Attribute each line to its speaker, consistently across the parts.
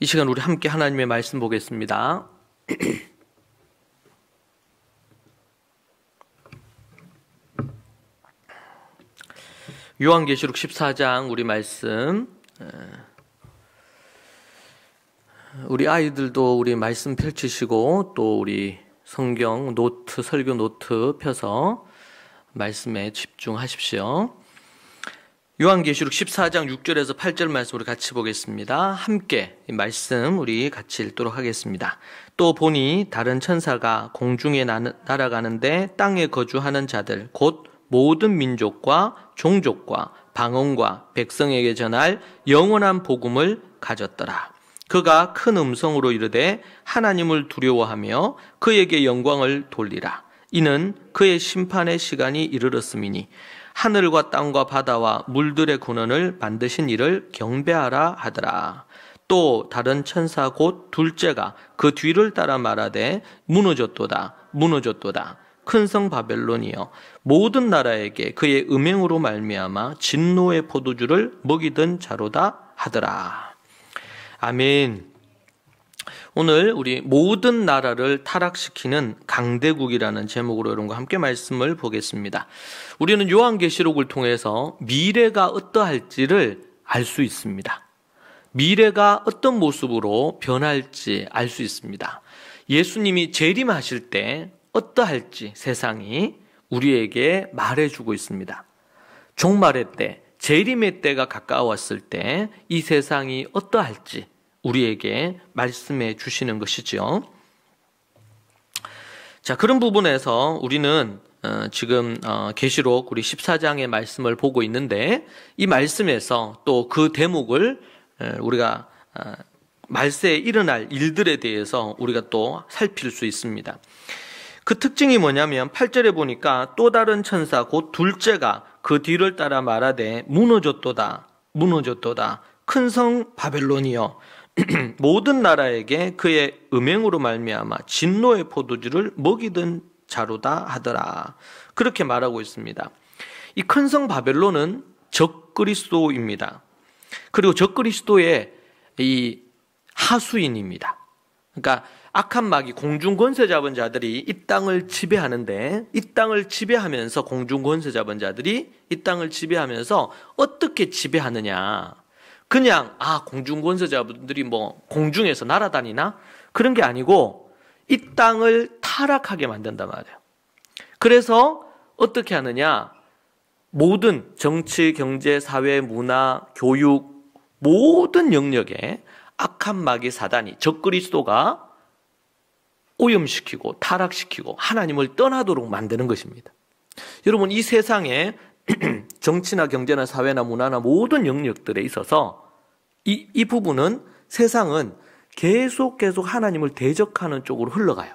Speaker 1: 이 시간 우리 함께 하나님의 말씀 보겠습니다. 요한계시록 14장 우리 말씀, 우리 아이들도 우리 말씀 펼치시고 또 우리 성경 노트, 설교 노트 펴서 말씀에 집중하십시오. 요한계시록 14장 6절에서 8절 말씀 우리 같이 보겠습니다. 함께 이 말씀 우리 같이 읽도록 하겠습니다. 또 보니 다른 천사가 공중에 날아가는데 땅에 거주하는 자들 곧 모든 민족과 종족과 방언과 백성에게 전할 영원한 복음을 가졌더라. 그가 큰 음성으로 이르되 하나님을 두려워하며 그에게 영광을 돌리라. 이는 그의 심판의 시간이 이르렀음이니 하늘과 땅과 바다와 물들의 근원을 만드신 이를 경배하라 하더라. 또 다른 천사 곧 둘째가 그 뒤를 따라 말하되 무너졌도다 무너졌도다. 큰 성 바벨론이여 모든 나라에게 그의 음행으로 말미암아 진노의 포도주를 먹이던 자로다 하더라. 아멘. 오늘 우리 모든 나라를 타락시키는 강대국이라는 제목으로 여러분과 함께 말씀을 보겠습니다. 우리는 요한계시록을 통해서 미래가 어떠할지를 알 수 있습니다. 미래가 어떤 모습으로 변할지 알 수 있습니다. 예수님이 재림하실 때 어떠할지 세상이 우리에게 말해주고 있습니다. 종말의 때, 재림의 때가 가까웠을 때 이 세상이 어떠할지 우리에게 말씀해 주시는 것이죠. 자, 그런 부분에서 우리는 지금 계시록 우리 14장의 말씀을 보고 있는데 이 말씀에서 또 그 대목을 우리가 말세에 일어날 일들에 대해서 우리가 또 살필 수 있습니다. 그 특징이 뭐냐면 8절에 보니까 또 다른 천사 곧 둘째가 그 뒤를 따라 말하되 무너졌도다 무너졌도다 큰 성 바벨론이여 모든 나라에게 그의 음행으로 말미암아 진노의 포도주를 먹이던 자로다 하더라. 그렇게 말하고 있습니다. 이 큰 성 바벨론은 적그리스도입니다. 그리고 적그리스도의 이 하수인입니다. 그러니까 악한 마귀 공중 권세 잡은 자들이 이 땅을 지배하는데 이 땅을 지배하면서 공중 권세 잡은 자들이 이 땅을 지배하면서 어떻게 지배하느냐? 그냥 공중 권세자분들이 뭐 공중에서 날아다니나 그런 게 아니고 이 땅을 타락하게 만든단 말이에요. 그래서 어떻게 하느냐? 모든 정치, 경제, 사회, 문화, 교육 모든 영역에 악한 마귀 사단이 적그리스도가 오염시키고 타락시키고 하나님을 떠나도록 만드는 것입니다. 여러분 이 세상에 정치나 경제나 사회나 문화나 모든 영역들에 있어서 이 부분은 세상은 계속 하나님을 대적하는 쪽으로 흘러가요.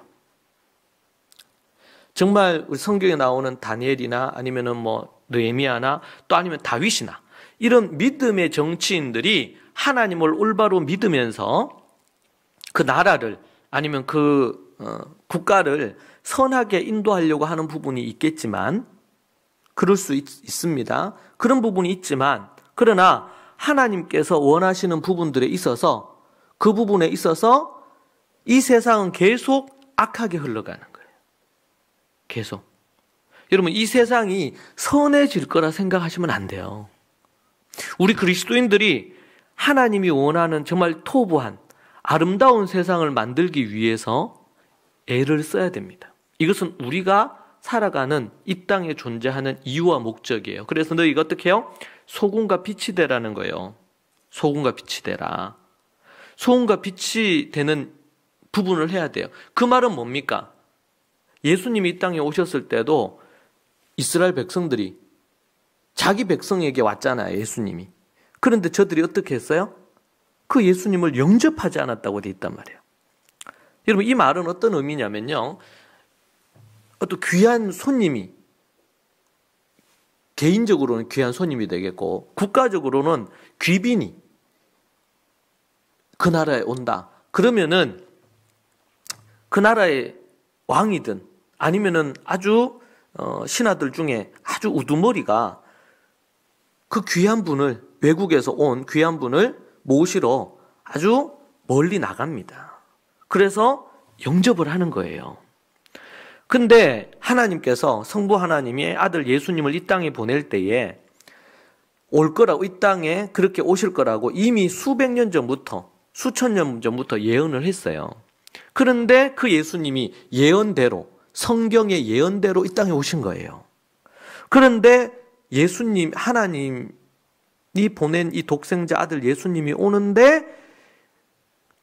Speaker 1: 정말 우리 성경에 나오는 다니엘이나 아니면은 뭐 느헤미야나 또 아니면 다윗이나 이런 믿음의 정치인들이 하나님을 올바로 믿으면서 그 나라를 아니면 그 국가를 선하게 인도하려고 하는 부분이 있겠지만 그럴 수 있습니다. 그런 부분이 있지만 그러나 하나님께서 원하시는 부분들에 있어서 그 부분에 있어서 이 세상은 계속 악하게 흘러가는 거예요. 계속. 여러분 이 세상이 선해질 거라 생각하시면 안 돼요. 우리 그리스도인들이 하나님이 원하는 정말 토부한 아름다운 세상을 만들기 위해서 애를 써야 됩니다. 이것은 우리가 살아가는 이 땅에 존재하는 이유와 목적이에요. 그래서 너희가 어떻게 해요? 소금과 빛이 되라는 거예요. 소금과 빛이 되라. 소금과 빛이 되는 부분을 해야 돼요. 그 말은 뭡니까? 예수님이 이 땅에 오셨을 때도 이스라엘 백성들이 자기 백성에게 왔잖아요. 예수님이. 그런데 저들이 어떻게 했어요? 그 예수님을 영접하지 않았다고 돼 있단 말이에요. 여러분 이 말은 어떤 의미냐면요. 어떤 귀한 손님이 개인적으로는 귀한 손님이 되겠고 국가적으로는 귀빈이 그 나라에 온다. 그러면은 그 나라의 왕이든 아니면은 아주 신하들 중에 아주 우두머리가 그 귀한 분을 외국에서 온 귀한 분을 모시러 아주 멀리 나갑니다. 그래서 영접을 하는 거예요. 근데 하나님께서 성부 하나님이 아들 예수님을 이 땅에 보낼 때에 올 거라고, 이 땅에 그렇게 오실 거라고 이미 수백 년 전부터, 수천 년 전부터 예언을 했어요. 그런데 그 예수님이 예언대로, 성경의 예언대로 이 땅에 오신 거예요. 그런데 예수님, 하나님이 보낸 이 독생자 아들 예수님이 오는데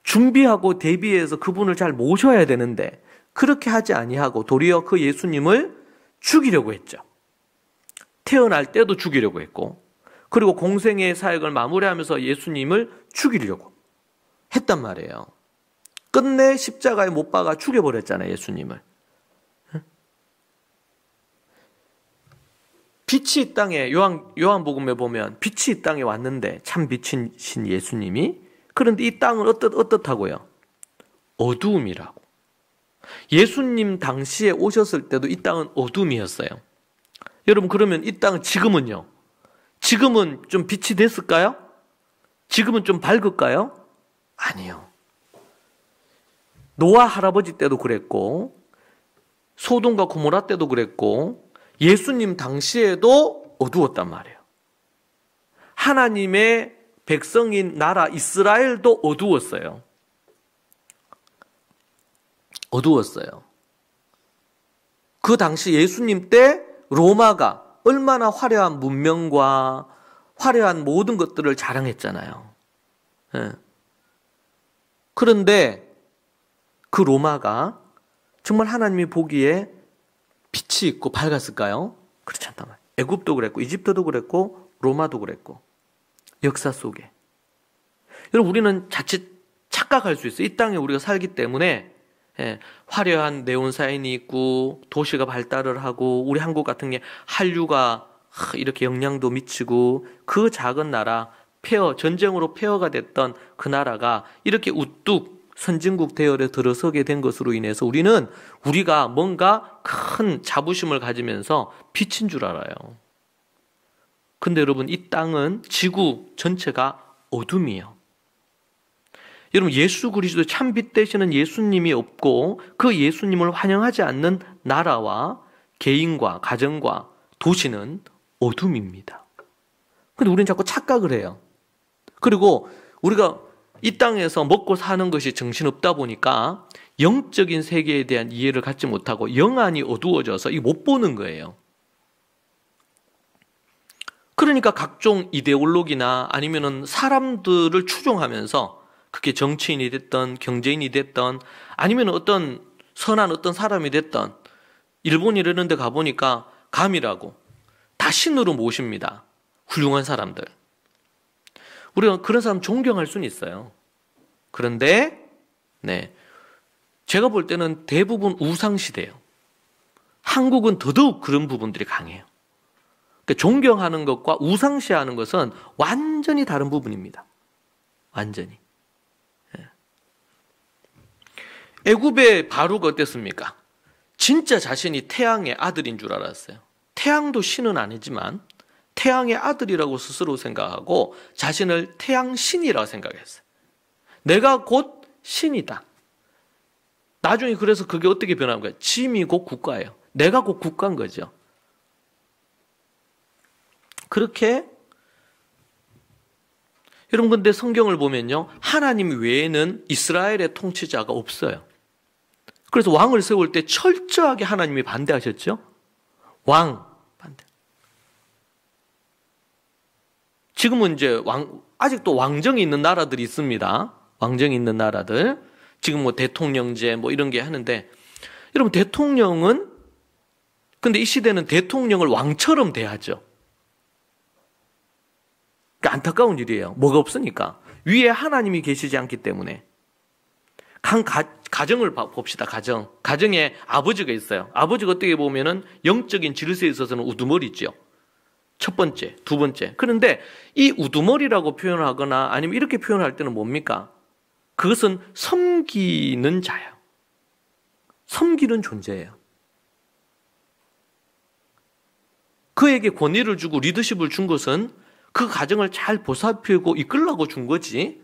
Speaker 1: 준비하고 대비해서 그분을 잘 모셔야 되는데 그렇게 하지 아니하고 도리어 그 예수님을 죽이려고 했죠. 태어날 때도 죽이려고 했고, 그리고 공생의 사역을 마무리하면서 예수님을 죽이려고 했단 말이에요. 끝내 십자가에 못 박아 죽여버렸잖아요, 예수님을. 빛이 이 땅에, 요한복음에 보면 빛이 이 땅에 왔는데, 참 빛이신 예수님이, 그런데 이 땅은 어떻다고요? 어두움이라고. 예수님 당시에 오셨을 때도 이 땅은 어둠이었어요. 여러분, 그러면 이 땅은 지금은요? 지금은 좀 빛이 됐을까요? 지금은 좀 밝을까요? 아니요. 노아 할아버지 때도 그랬고, 소돔과 고모라 때도 그랬고, 예수님 당시에도 어두웠단 말이에요. 하나님의 백성인 나라 이스라엘도 어두웠어요. 어두웠어요. 그 당시 예수님 때 로마가 얼마나 화려한 문명과 화려한 모든 것들을 자랑했잖아요. 예. 그런데 그 로마가 정말 하나님이 보기에 빛이 있고 밝았을까요? 그렇지 않단 말이에요. 애굽도 그랬고, 이집트도 그랬고, 로마도 그랬고, 역사 속에. 여러분, 우리는 자칫 착각할 수 있어요. 이 땅에 우리가 살기 때문에 화려한 네온사인이 있고 도시가 발달을 하고 우리 한국 같은 게 한류가 이렇게 영향도 미치고 그 작은 나라, 전쟁으로 폐허가 됐던 그 나라가 이렇게 우뚝 선진국 대열에 들어서게 된 것으로 인해서 우리가 뭔가 큰 자부심을 가지면서 빛인 줄 알아요. 근데 여러분, 이 땅은 지구 전체가 어둠이에요. 여러분, 예수 그리스도 참빛 되시는 예수님이 없고 그 예수님을 환영하지 않는 나라와 개인과 가정과 도시는 어둠입니다. 근데 우리는 자꾸 착각을 해요. 그리고 우리가 이 땅에서 먹고 사는 것이 정신없다 보니까 영적인 세계에 대한 이해를 갖지 못하고 영안이 어두워져서 이거 못 보는 거예요. 그러니까 각종 이데올로기나 아니면은 사람들을 추종하면서 그게 정치인이 됐던 경제인이 됐던 아니면 어떤 선한 어떤 사람이 됐던 일본 이런 데 가보니까 감이라고 다 신으로 모십니다. 훌륭한 사람들. 우리가 그런 사람 존경할 수는 있어요. 그런데 제가 볼 때는 대부분 우상시대예요. 한국은 더더욱 그런 부분들이 강해요. 그러니까 존경하는 것과 우상시하는 것은 완전히 다른 부분입니다. 완전히. 애굽의 바로가 어땠습니까? 진짜 자신이 태양의 아들인 줄 알았어요. 태양도 신은 아니지만 태양의 아들이라고 스스로 생각하고 자신을 태양신이라고 생각했어요. 내가 곧 신이다. 나중에 그래서 그게 어떻게 변한 거예요? 짐이 곧 국가예요. 내가 곧 국가인 거죠. 그렇게 여러분, 근데 성경을 보면요, 하나님 외에는 이스라엘의 통치자가 없어요. 그래서 왕을 세울 때 철저하게 하나님이 반대하셨죠. 왕 반대. 지금은 이제 아직도 왕정이 있는 나라들이 있습니다. 왕정이 있는 나라들. 지금 뭐 대통령제 뭐 이런 게 하는데, 여러분, 대통령은, 근데 이 시대는 대통령을 왕처럼 대하죠. 그러니까 안타까운 일이에요. 뭐가 없으니까. 위에 하나님이 계시지 않기 때문에. 가정을 봅시다. 가정에 아버지가 있어요. 아버지가 어떻게 보면은 영적인 질서에 있어서는 우두머리죠. 첫 번째, 두 번째. 그런데 이 우두머리라고 표현하거나 아니면 이렇게 표현할 때는 뭡니까? 그것은 섬기는 자예요. 섬기는 존재예요. 그에게 권위를 주고 리더십을 준 것은 그 가정을 잘 보살피고 이끌라고 준 거지,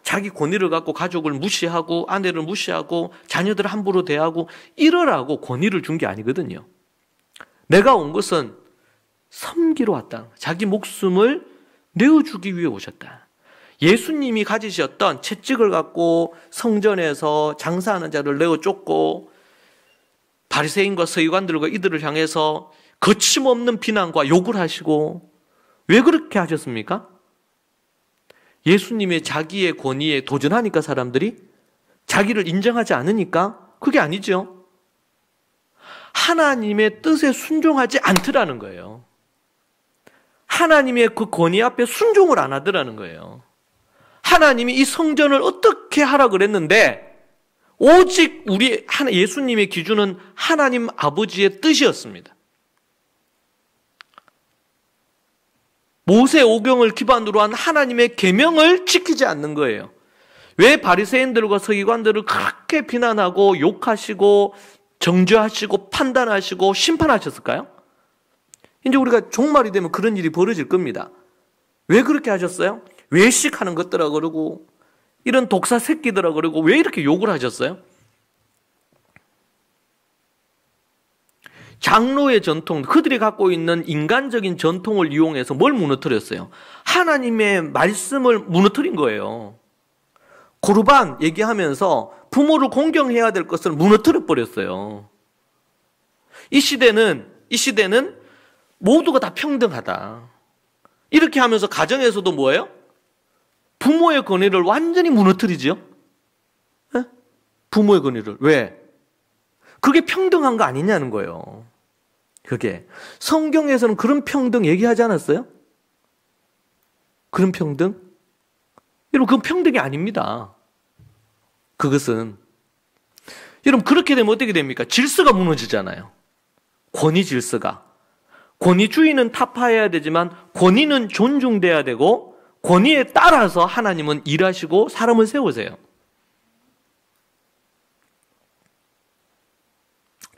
Speaker 1: 자기 권위를 갖고 가족을 무시하고 아내를 무시하고 자녀들을 함부로 대하고 이러라고 권위를 준 게 아니거든요. 내가 온 것은 섬기러 왔다. 자기 목숨을 내어주기 위해 오셨다. 예수님이 가지셨던 채찍을 갖고 성전에서 장사하는 자를 내어 쫓고 바리새인과 서기관들과 이들을 향해서 거침없는 비난과 욕을 하시고 왜 그렇게 하셨습니까? 예수님의 자기의 권위에 도전하니까 사람들이 자기를 인정하지 않으니까 그게 아니죠. 하나님의 뜻에 순종하지 않더라는 거예요. 하나님의 그 권위 앞에 순종을 안 하더라는 거예요. 하나님이 이 성전을 어떻게 하라 그랬는데 오직 우리 예수님의 기준은 하나님 아버지의 뜻이었습니다. 모세 오경을 기반으로 한 하나님의 계명을 지키지 않는 거예요. 왜 바리새인들과 서기관들을 그렇게 비난하고 욕하시고 정죄하시고 판단하시고 심판하셨을까요? 이제 우리가 종말이 되면 그런 일이 벌어질 겁니다. 왜 그렇게 하셨어요? 외식하는 것들아 그러고 이런 독사 새끼들아 그러고 왜 이렇게 욕을 하셨어요? 장로의 전통, 그들이 갖고 있는 인간적인 전통을 이용해서 뭘 무너뜨렸어요? 하나님의 말씀을 무너뜨린 거예요. 고르반 얘기하면서 부모를 공경해야 될 것을 무너뜨려 버렸어요. 이 시대는 모두가 다 평등하다. 이렇게 하면서 가정에서도 뭐예요? 부모의 권위를 완전히 무너뜨리죠. 네? 부모의 권위를. 왜? 그게 평등한 거 아니냐는 거예요. 그게 성경에서는 그런 평등 얘기하지 않았어요? 그런 평등? 여러분 그건 평등이 아닙니다. 그것은 여러분 그렇게 되면 어떻게 됩니까? 질서가 무너지잖아요. 권위 질서가. 권위주의는 타파해야 되지만 권위는 존중돼야 되고 권위에 따라서 하나님은 일하시고 사람을 세우세요.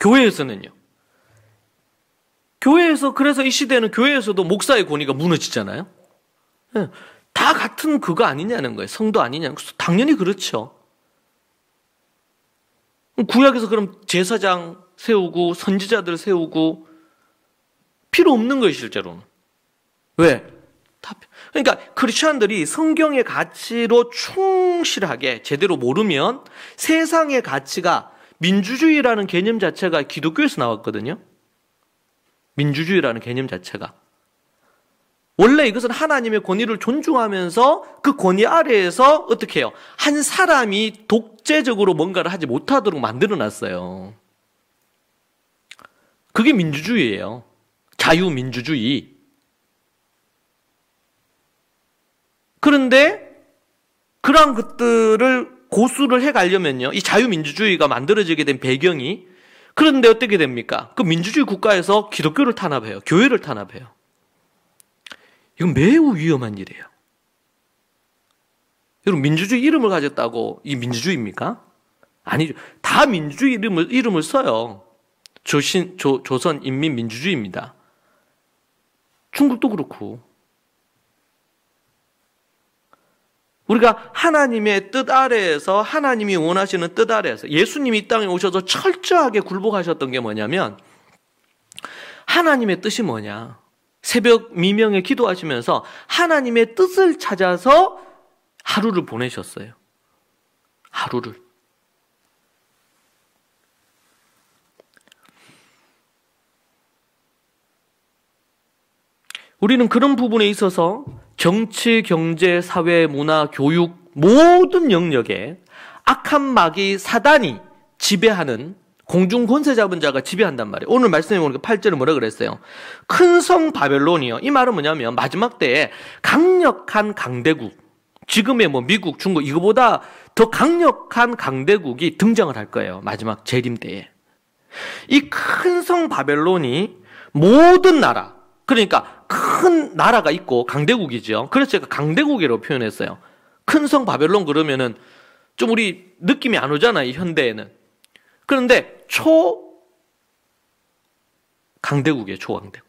Speaker 1: 교회에서는요. 교회에서 그래서 이 시대는 교회에서도 목사의 권위가 무너지잖아요. 다 같은 그거 아니냐는 거예요. 성도 아니냐는 거예요. 당연히 그렇죠. 구약에서 그럼 제사장 세우고 선지자들 세우고 필요 없는 거예요, 실제로는. 왜? 그러니까 크리스천들이 성경의 가치로 충실하게 제대로 모르면 세상의 가치가 민주주의라는 개념 자체가 기독교에서 나왔거든요. 민주주의라는 개념 자체가. 원래 이것은 하나님의 권위를 존중하면서 그 권위 아래에서 어떻게 해요? 한 사람이 독재적으로 뭔가를 하지 못하도록 만들어놨어요. 그게 민주주의예요. 자유민주주의. 그런데 그러한 것들을 고수를 해가려면요. 이 자유민주주의가 만들어지게 된 배경이 그런데 어떻게 됩니까? 그 민주주의 국가에서 기독교를 탄압해요. 교회를 탄압해요. 이건 매우 위험한 일이에요. 여러분 민주주의 이름을 가졌다고 이 민주주의입니까? 아니죠. 다 민주주의 이름을 써요. 조선 인민민주주의입니다. 중국도 그렇고. 우리가 하나님의 뜻 아래에서 하나님이 원하시는 뜻 아래에서 예수님이 이 땅에 오셔서 철저하게 굴복하셨던 게 뭐냐면 하나님의 뜻이 뭐냐. 새벽 미명에 기도하시면서 하나님의 뜻을 찾아서 하루를 보내셨어요. 하루를. 우리는 그런 부분에 있어서 정치, 경제, 사회, 문화, 교육 모든 영역에 악한 마귀 사단이 지배하는 공중 권세 잡은 자가 지배한단 말이에요. 오늘 말씀해 보니까 8절에 뭐라 그랬어요? 큰 성 바벨론이요. 이 말은 뭐냐면 마지막 때에 강력한 강대국, 지금의 뭐 미국, 중국 이거보다 더 강력한 강대국이 등장을 할 거예요. 마지막 재림 때에. 이 큰 성 바벨론이 모든 나라, 그러니까 큰 나라가 있고 강대국이죠. 그래서 제가 강대국이라고 표현했어요. 큰 성 바벨론 그러면은 좀 우리 느낌이 안 오잖아요. 현대에는. 그런데 강대국이에요. 초강대국.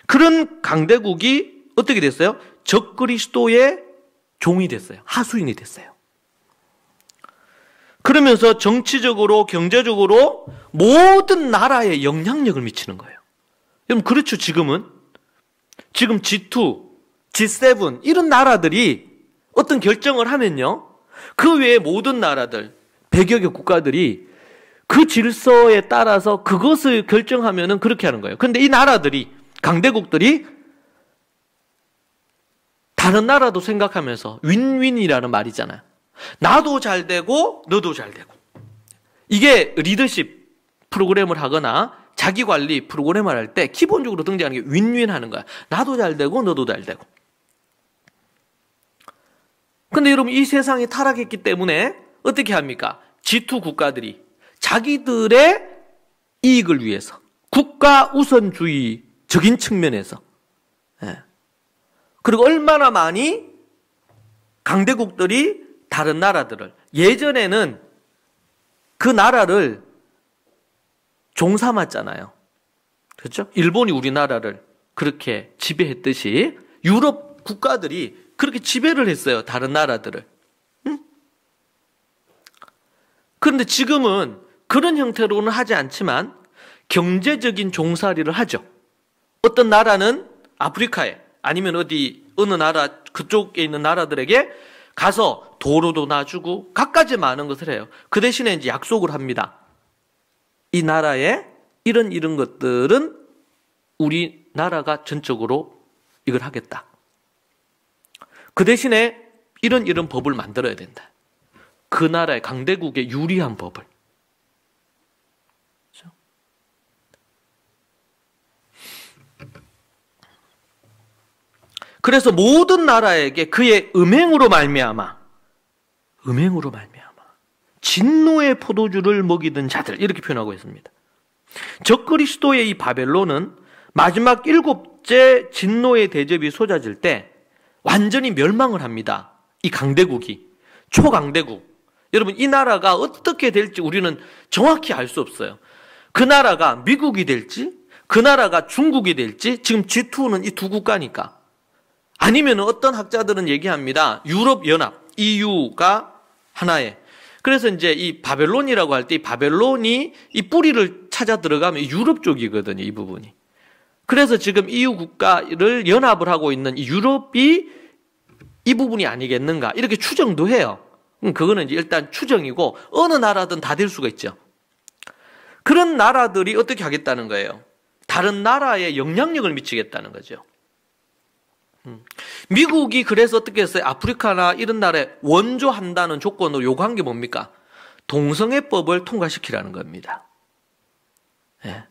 Speaker 1: 그런 강대국이 어떻게 됐어요? 적그리스도의 종이 됐어요. 하수인이 됐어요. 그러면서 정치적으로, 경제적으로 모든 나라에 영향력을 미치는 거예요. 여러분, 그렇죠, 지금은? 지금 G2, G7 이런 나라들이 어떤 결정을 하면요, 그 외에 모든 나라들, 100여 개 국가들이 그 질서에 따라서 그것을 결정하면은 그렇게 하는 거예요. 그런데 이 나라들이, 강대국들이 다른 나라도 생각하면서 윈윈이라는 말이잖아요. 나도 잘 되고 너도 잘 되고. 이게 리더십 프로그램을 하거나 자기관리 프로그램을 할 때 기본적으로 등장하는 게 윈윈 하는 거야. 나도 잘 되고 너도 잘 되고. 근데 여러분, 이 세상이 타락했기 때문에 어떻게 합니까? G2 국가들이 자기들의 이익을 위해서, 국가 우선주의적인 측면에서, 그리고 얼마나 많이 강대국들이 다른 나라들을, 예전에는 그 나라를 종 삼았잖아요. 그렇죠? 일본이 우리나라를 그렇게 지배했듯이 유럽 국가들이 그렇게 지배를 했어요. 다른 나라들을. 응? 그런데 지금은 그런 형태로는 하지 않지만 경제적인 종살이를 하죠. 어떤 나라는 아프리카에, 아니면 어느 나라, 그쪽에 있는 나라들에게 가서 도로도 놔주고 갖가지 많은 것을 해요. 그 대신에 이제 약속을 합니다. 이 나라에 이런 것들은 우리나라가 전적으로 이걸 하겠다. 그 대신에 이런 법을 만들어야 된다. 그 나라의 강대국에 유리한 법을. 그렇죠? 그래서 모든 나라에게 그의 음행으로 말미암아 진노의 포도주를 먹이던 자들, 이렇게 표현하고 있습니다. 적그리스도의 이 바벨론은 마지막 7째 진노의 대접이 쏟아질 때 완전히 멸망을 합니다. 이 강대국이, 초강대국. 여러분, 이 나라가 어떻게 될지 우리는 정확히 알 수 없어요. 그 나라가 미국이 될지, 그 나라가 중국이 될지, 지금 G2는 이 두 국가니까. 아니면 어떤 학자들은 얘기합니다. 유럽연합, EU가 하나의. 그래서 이제 이 바벨론이라고 할 때 이 바벨론이 이 뿌리를 찾아 들어가면 유럽 쪽이거든요, 이 부분이. 그래서 지금 EU 국가를 연합을 하고 있는 이 유럽이 이 부분이 아니겠는가, 이렇게 추정도 해요. 그거는 이제 일단 추정이고, 어느 나라든 다 될 수가 있죠. 그런 나라들이 어떻게 하겠다는 거예요? 다른 나라에 영향력을 미치겠다는 거죠. 미국이 그래서 어떻게 했어요? 아프리카나 이런 나라에 원조한다는 조건으로 요구한 게 뭡니까? 동성애법을 통과시키라는 겁니다. 예.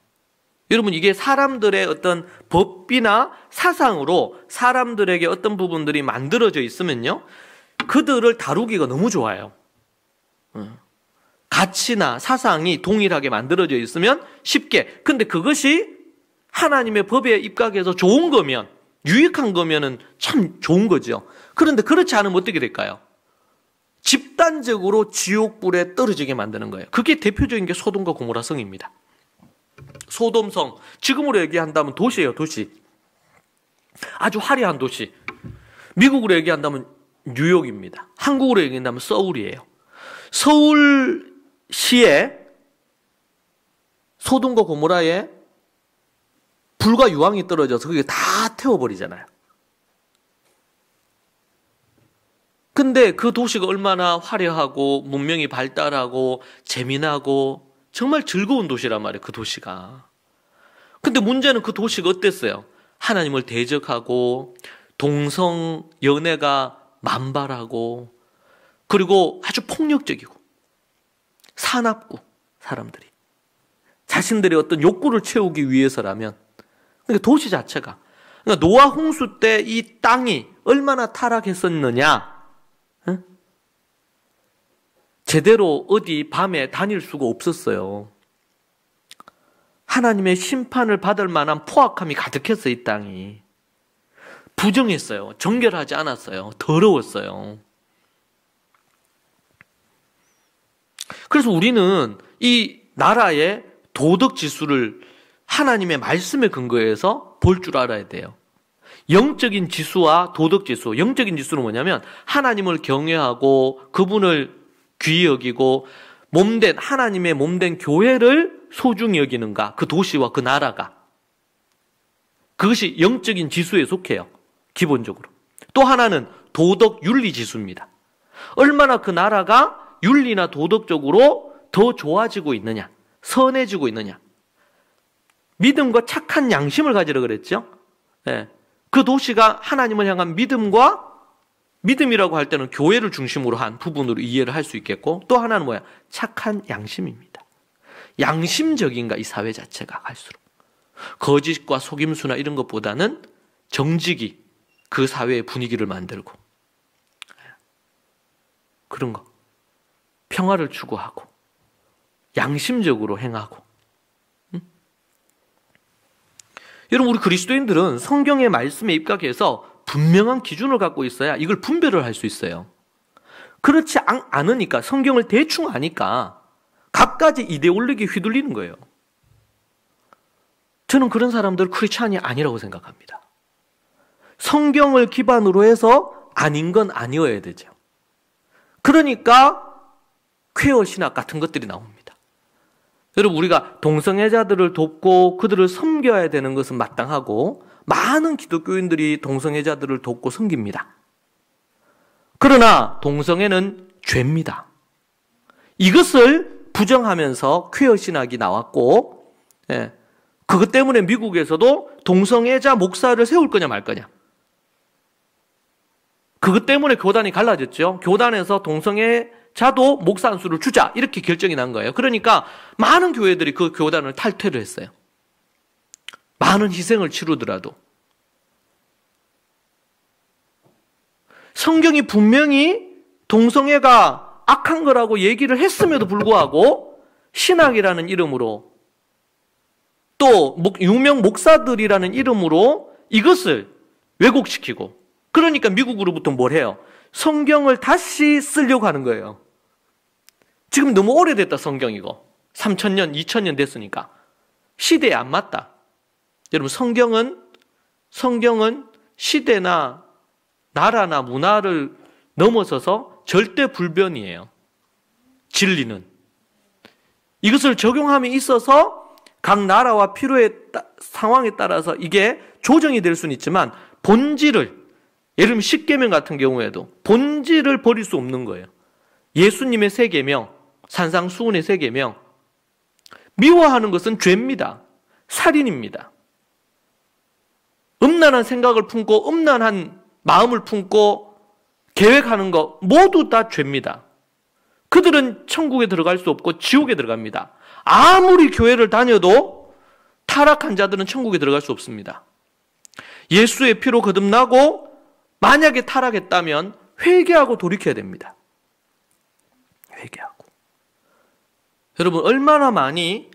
Speaker 1: 여러분, 이게 사람들의 어떤 법이나 사상으로 사람들에게 어떤 부분들이 만들어져 있으면요, 그들을 다루기가 너무 좋아요. 가치나 사상이 동일하게 만들어져 있으면 쉽게. 근데 그것이 하나님의 법에 입각해서 좋은 거면, 유익한 거면은 참 좋은 거죠. 그런데 그렇지 않으면 어떻게 될까요? 집단적으로 지옥불에 떨어지게 만드는 거예요. 그게 대표적인 게 소돔과 고모라 성입니다. 소돔성, 지금으로 얘기한다면 도시예요, 도시. 아주 화려한 도시. 미국으로 얘기한다면 뉴욕입니다. 한국으로 얘기한다면 서울이에요. 서울시에 소돔과 고모라에 불과 유황이 떨어져서 그게 다 태워버리잖아요. 근데 그 도시가 얼마나 화려하고 문명이 발달하고 재미나고 정말 즐거운 도시란 말이에요, 그 도시가. 근데 문제는 그 도시가 어땠어요? 하나님을 대적하고 동성 연애가 만발하고, 그리고 아주 폭력적이고 사납고, 사람들이 자신들의 어떤 욕구를 채우기 위해서라면. 그러니까 도시 자체가, 그러니까 노아 홍수 때 이 땅이 얼마나 타락했었느냐. 제대로 어디 밤에 다닐 수가 없었어요. 하나님의 심판을 받을 만한 포악함이 가득했어요, 이 땅이. 부정했어요. 정결하지 않았어요. 더러웠어요. 그래서 우리는 이 나라의 도덕 지수를 하나님의 말씀에 근거해서 볼 줄 알아야 돼요. 영적인 지수와 도덕 지수. 영적인 지수는 뭐냐면 하나님을 경외하고 그분을 귀히 여기고 하나님의 몸된 교회를 소중히 여기는가, 그 도시와 그 나라가. 그것이 영적인 지수에 속해요. 기본적으로. 또 하나는 도덕 윤리 지수입니다. 얼마나 그 나라가 윤리나 도덕적으로 더 좋아지고 있느냐, 선해지고 있느냐. 믿음과 착한 양심을 가지라 그랬죠. 네. 그 도시가 하나님을 향한 믿음이라고 할 때는 교회를 중심으로 한 부분으로 이해를 할 수 있겠고, 또 하나는 뭐야? 착한 양심입니다. 양심적인가, 이 사회 자체가 갈수록. 거짓과 속임수나 이런 것보다는 정직이 그 사회의 분위기를 만들고, 그런 거. 평화를 추구하고, 양심적으로 행하고. 여러분, 우리 그리스도인들은 성경의 말씀에 입각해서 분명한 기준을 갖고 있어야 이걸 분별을 할 수 있어요. 그렇지 않으니까, 성경을 대충 아니까 갖가지 이데올로기에 휘둘리는 거예요. 저는 그런 사람들 크리스찬이 아니라고 생각합니다. 성경을 기반으로 해서 아닌 건 아니어야 되죠. 그러니까 퀘어 신학 같은 것들이 나옵니다. 여러분, 우리가 동성애자들을 돕고 그들을 섬겨야 되는 것은 마땅하고, 많은 기독교인들이 동성애자들을 돕고 섬깁니다. 그러나 동성애는 죄입니다. 이것을 부정하면서 퀘어 신학이 나왔고, 그것 때문에 미국에서도 동성애자 목사를 세울 거냐 말 거냐. 그것 때문에 교단이 갈라졌죠. 교단에서 동성애자도 목사 한 수를 주자, 이렇게 결정이 난 거예요. 그러니까 많은 교회들이 그 교단을 탈퇴를 했어요. 많은 희생을 치르더라도. 성경이 분명히 동성애가 악한 거라고 얘기를 했음에도 불구하고 신학이라는 이름으로, 또 유명 목사들이라는 이름으로 이것을 왜곡시키고, 그러니까 미국으로부터 뭘 해요? 성경을 다시 쓰려고 하는 거예요. 지금 너무 오래됐다, 성경이고. 3000년, 2000년 됐으니까. 시대에 안 맞다. 여러분, 성경은 시대나 나라나 문화를 넘어서서 절대 불변이에요. 진리는. 이것을 적용함에 있어서 각 나라와 필요의 상황에 따라서 이게 조정이 될 수는 있지만, 본질을, 예를 들면 십계명 같은 경우에도 본질을 버릴 수 없는 거예요. 예수님의 세 계명, 산상수훈의 세 계명, 미워하는 것은 죄입니다. 살인입니다. 음란한 생각을 품고 음란한 마음을 품고 계획하는 것 모두 다 죄입니다. 그들은 천국에 들어갈 수 없고 지옥에 들어갑니다. 아무리 교회를 다녀도 타락한 자들은 천국에 들어갈 수 없습니다. 예수의 피로 거듭나고 만약에 타락했다면 회개하고 돌이켜야 됩니다. 회개하고. 여러분, 얼마나 많이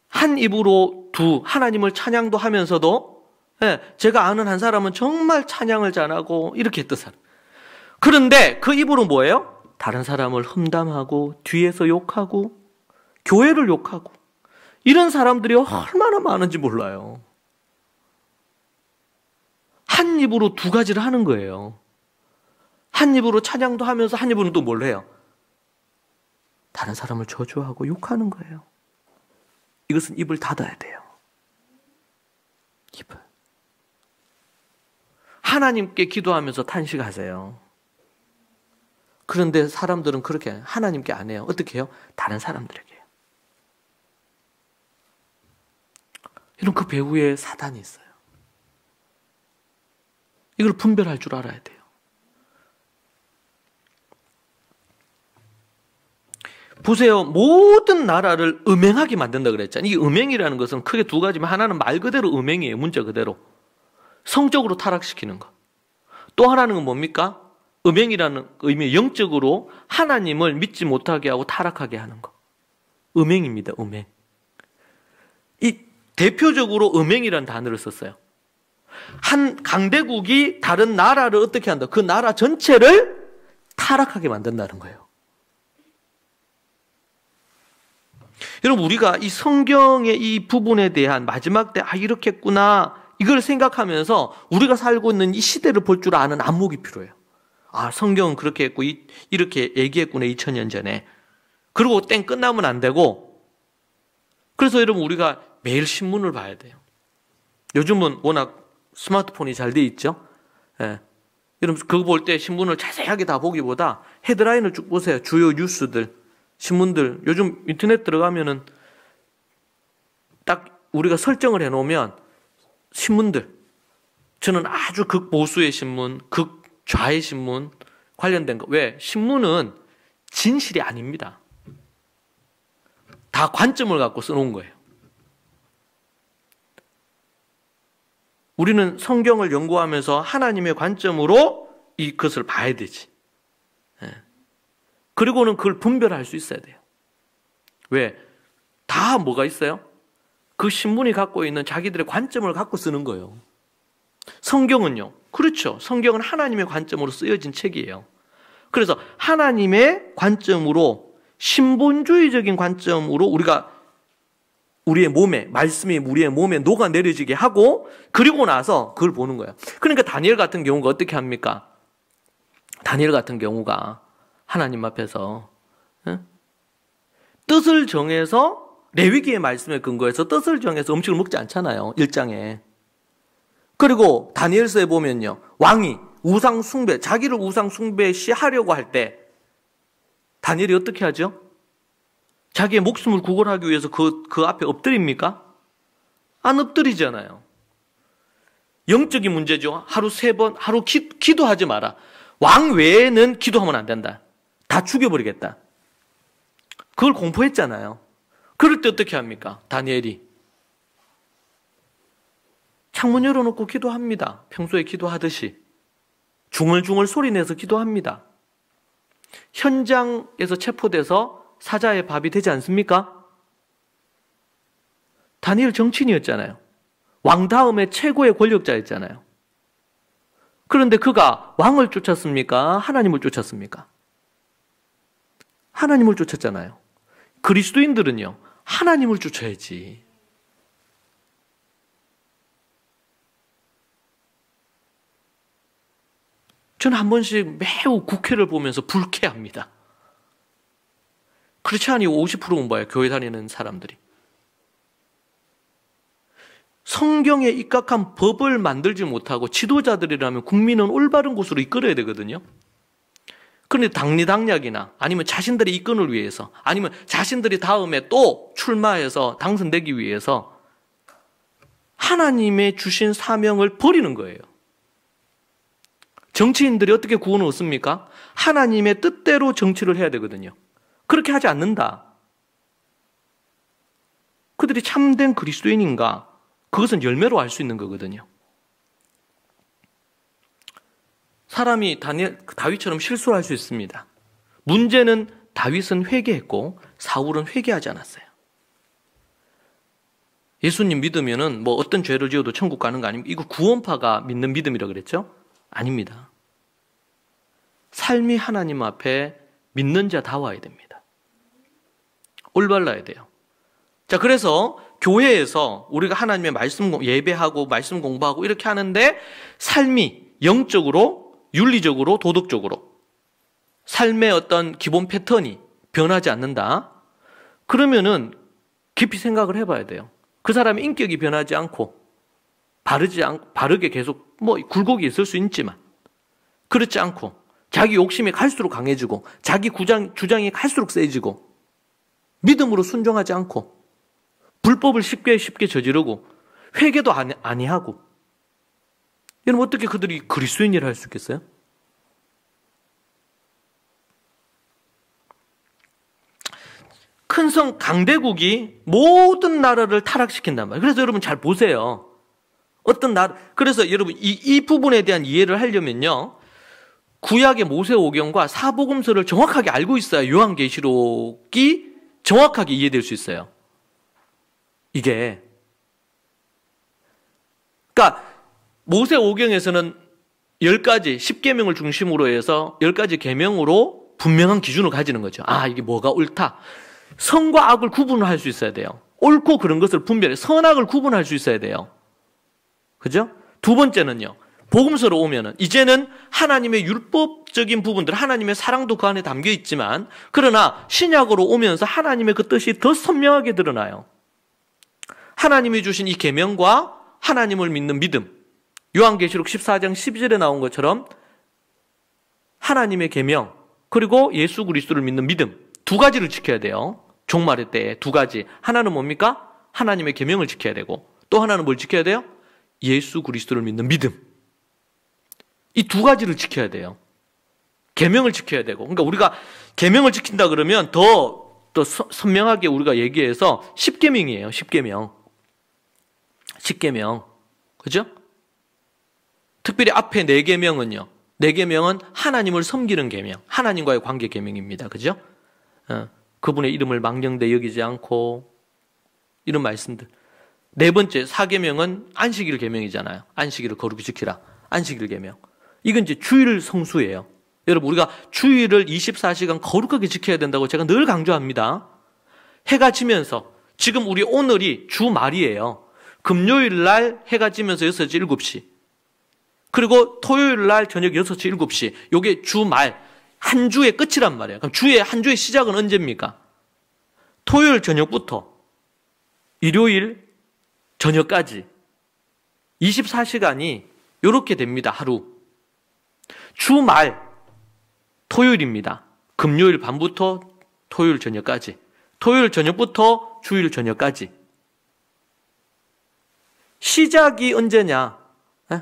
Speaker 1: 한 입으로 하나님을 찬양도 하면서도, 제가 아는 한 사람은 정말 찬양을 잘하고 이렇게 했던 사람. 그런데 그 입으로 뭐예요? 다른 사람을 험담하고 뒤에서 욕하고 교회를 욕하고, 이런 사람들이 얼마나 많은지 몰라요. 한 입으로 두 가지를 하는 거예요. 한 입으로 찬양도 하면서 한 입으로는 또 뭘 해요? 다른 사람을 저주하고 욕하는 거예요. 이것은 입을 닫아야 돼요. 입을. 하나님께 기도하면서 탄식하세요. 그런데 사람들은 그렇게 하나님께 안 해요. 어떻게 해요? 다른 사람들에게 해요. 이런 그 배후에 사단이 있어요. 이걸 분별할 줄 알아야 돼요. 보세요. 모든 나라를 음행하게 만든다 그랬잖아요. 이 음행이라는 것은 크게 두 가지면, 하나는 말 그대로 음행이에요. 문자 그대로. 성적으로 타락시키는 것. 또 하나는 뭡니까? 음행이라는 의미, 영적으로 하나님을 믿지 못하게 하고 타락하게 하는 것. 음행입니다. 음행. 이 대표적으로 음행이라는 단어를 썼어요. 한 강대국이 다른 나라를 어떻게 한다? 그 나라 전체를 타락하게 만든다는 거예요. 여러분, 우리가 이 성경의 이 부분에 대한 마지막 때 이렇게 했구나, 이걸 생각하면서 우리가 살고 있는 이 시대를 볼 줄 아는 안목이 필요해요. 아, 성경은 그렇게 했고 이렇게 얘기했구나 2000년 전에. 그리고 땡 끝나면 안 되고, 그래서 여러분 우리가 매일 신문을 봐야 돼요. 요즘은 워낙 스마트폰이 잘 돼 있죠. 예. 여러분 그거 볼 때 신문을 자세하게 다 보기보다 헤드라인을 쭉 보세요. 주요 뉴스들, 신문들. 요즘 인터넷 들어가면은 딱 우리가 설정을 해놓으면 신문들, 저는 아주 극보수의 신문, 극좌의 신문 관련된 거. 왜? 신문은 진실이 아닙니다. 다 관점을 갖고 써놓은 거예요. 우리는 성경을 연구하면서 하나님의 관점으로 이것을 봐야 되지. 그리고는 그걸 분별할 수 있어야 돼요. 왜? 다 뭐가 있어요? 그 신문이 갖고 있는 자기들의 관점을 갖고 쓰는 거예요. 성경은요. 그렇죠. 성경은 하나님의 관점으로 쓰여진 책이에요. 그래서 하나님의 관점으로, 신본주의적인 관점으로 우리가 우리의 몸에, 말씀이 우리의 몸에 녹아내려지게 하고, 그리고 나서 그걸 보는 거예요. 그러니까 다니엘 같은 경우가 어떻게 합니까? 다니엘 같은 경우가 하나님 앞에서 뜻을 정해서, 레위기의 말씀에 근거해서 뜻을 정해서 음식을 먹지 않잖아요. 1장에. 그리고 다니엘서에 보면요. 왕이 우상 숭배, 자기를 우상 숭배시하려고 할 때 다니엘이 어떻게 하죠? 자기의 목숨을 구걸하기 위해서 그 앞에 엎드립니까? 안 엎드리잖아요. 영적인 문제죠. 하루 3번, 하루 기도하지 마라. 왕 외에는 기도하면 안 된다. 다 죽여버리겠다. 그걸 공포했잖아요. 그럴 때 어떻게 합니까? 다니엘이 창문 열어놓고 기도합니다. 평소에 기도하듯이 중얼중얼 소리내서 기도합니다. 현장에서 체포돼서 사자의 밥이 되지 않습니까? 다니엘 정치인이었잖아요. 왕 다음에 최고의 권력자였잖아요. 그런데 그가 왕을 쫓았습니까? 하나님을 쫓았습니까? 하나님을 쫓았잖아요. 그리스도인들은요, 하나님을 쫓아야지. 저는 한 번씩 매우 국회를 보면서 불쾌합니다. 크리스찬이 50%인 거예요. 교회 다니는 사람들이. 성경에 입각한 법을 만들지 못하고 지도자들이라면 국민은 올바른 곳으로 이끌어야 되거든요. 그런데 당리당략이나 아니면 자신들의 이권을 위해서, 아니면 자신들이 다음에 또 출마해서 당선되기 위해서 하나님의 주신 사명을 버리는 거예요. 정치인들이 어떻게 구원을 얻습니까? 하나님의 뜻대로 정치를 해야 되거든요. 그렇게 하지 않는다. 그들이 참된 그리스도인인가? 그것은 열매로 알 수 있는 거거든요. 사람이 다윗처럼 실수를 할 수 있습니다. 문제는 다윗은 회개했고 사울은 회개하지 않았어요. 예수님 믿으면은 뭐 어떤 죄를 지어도 천국 가는 거 아닙니까? 이거 구원파가 믿는 믿음이라 그랬죠? 아닙니다. 삶이 하나님 앞에 믿는 자 다 와야 됩니다. 올바라야 돼요. 자, 그래서 교회에서 우리가 하나님의 말씀 예배하고 말씀 공부하고 이렇게 하는데 삶이 영적으로, 윤리적으로, 도덕적으로 삶의 어떤 기본 패턴이 변하지 않는다. 그러면은 깊이 생각을 해봐야 돼요. 그 사람의 인격이 변하지 않고 바르게 계속 뭐 굴곡이 있을 수 있지만 그렇지 않고 자기 욕심이 갈수록 강해지고 자기 주장이 갈수록 세지고 믿음으로 순종하지 않고 불법을 쉽게 저지르고 회개도 아니하고 여러분 어떻게 그들이 그리스도인이라 할 수 있겠어요? 큰 성 강대국이 모든 나라를 타락시킨단 말이에요. 그래서 여러분 잘 보세요. 어떤 나라, 그래서 여러분 이 부분에 대한 이해를 하려면요. 구약의 모세오경과 사복음서를 정확하게 알고 있어야 요한계시록이 정확하게 이해될 수 있어요. 이게. 그러니까 모세오경에서는 10가지 10계명을 중심으로 해서 10가지 계명으로 분명한 기준을 가지는 거죠. 아, 이게 뭐가 옳다. 선과 악을 구분할 수 있어야 돼요. 옳고 그런 것을 분별해 선악을 구분할 수 있어야 돼요. 그죠? 두 번째는요. 복음서로 오면은 이제는 하나님의 율법적인 부분들, 하나님의 사랑도 그 안에 담겨 있지만 그러나 신약으로 오면서 하나님의 그 뜻이 더 선명하게 드러나요. 하나님이 주신 이 계명과 하나님을 믿는 믿음. 요한계시록 14장 12절에 나온 것처럼 하나님의 계명 그리고 예수 그리스도를 믿는 믿음 두 가지를 지켜야 돼요. 종말의 때에 두 가지. 하나는 뭡니까? 하나님의 계명을 지켜야 되고 또 하나는 뭘 지켜야 돼요? 예수 그리스도를 믿는 믿음. 이 두 가지를 지켜야 돼요. 계명을 지켜야 되고. 그러니까 우리가 계명을 지킨다 그러면 더 선명하게 우리가 얘기해서 10계명이에요. 10계명. 10계명. 그죠? 특별히 앞에 4계명은요. 4계명은 하나님을 섬기는 계명, 하나님과의 관계 계명입니다. 그죠? 그분의 이름을 망령되이 여기지 않고 이런 말씀들. 4번째 4계명은 안식일 계명이잖아요. 안식일을 거룩히 지키라. 안식일 계명. 이건 이제 주일 성수예요. 여러분 우리가 주일을 24시간 거룩하게 지켜야 된다고 제가 늘 강조합니다. 해가 지면서 지금 우리 오늘이 주말이에요. 금요일 날 해가 지면서 6시, 7시. 그리고 토요일 날 저녁 6시, 7시. 요게 주말, 한 주의 끝이란 말이에요. 그럼 한 주의 시작은 언제입니까? 토요일 저녁부터 일요일 저녁까지 24시간이 요렇게 됩니다. 하루. 주말, 토요일입니다. 금요일 밤부터 토요일 저녁까지. 토요일 저녁부터 주일 저녁까지. 시작이 언제냐?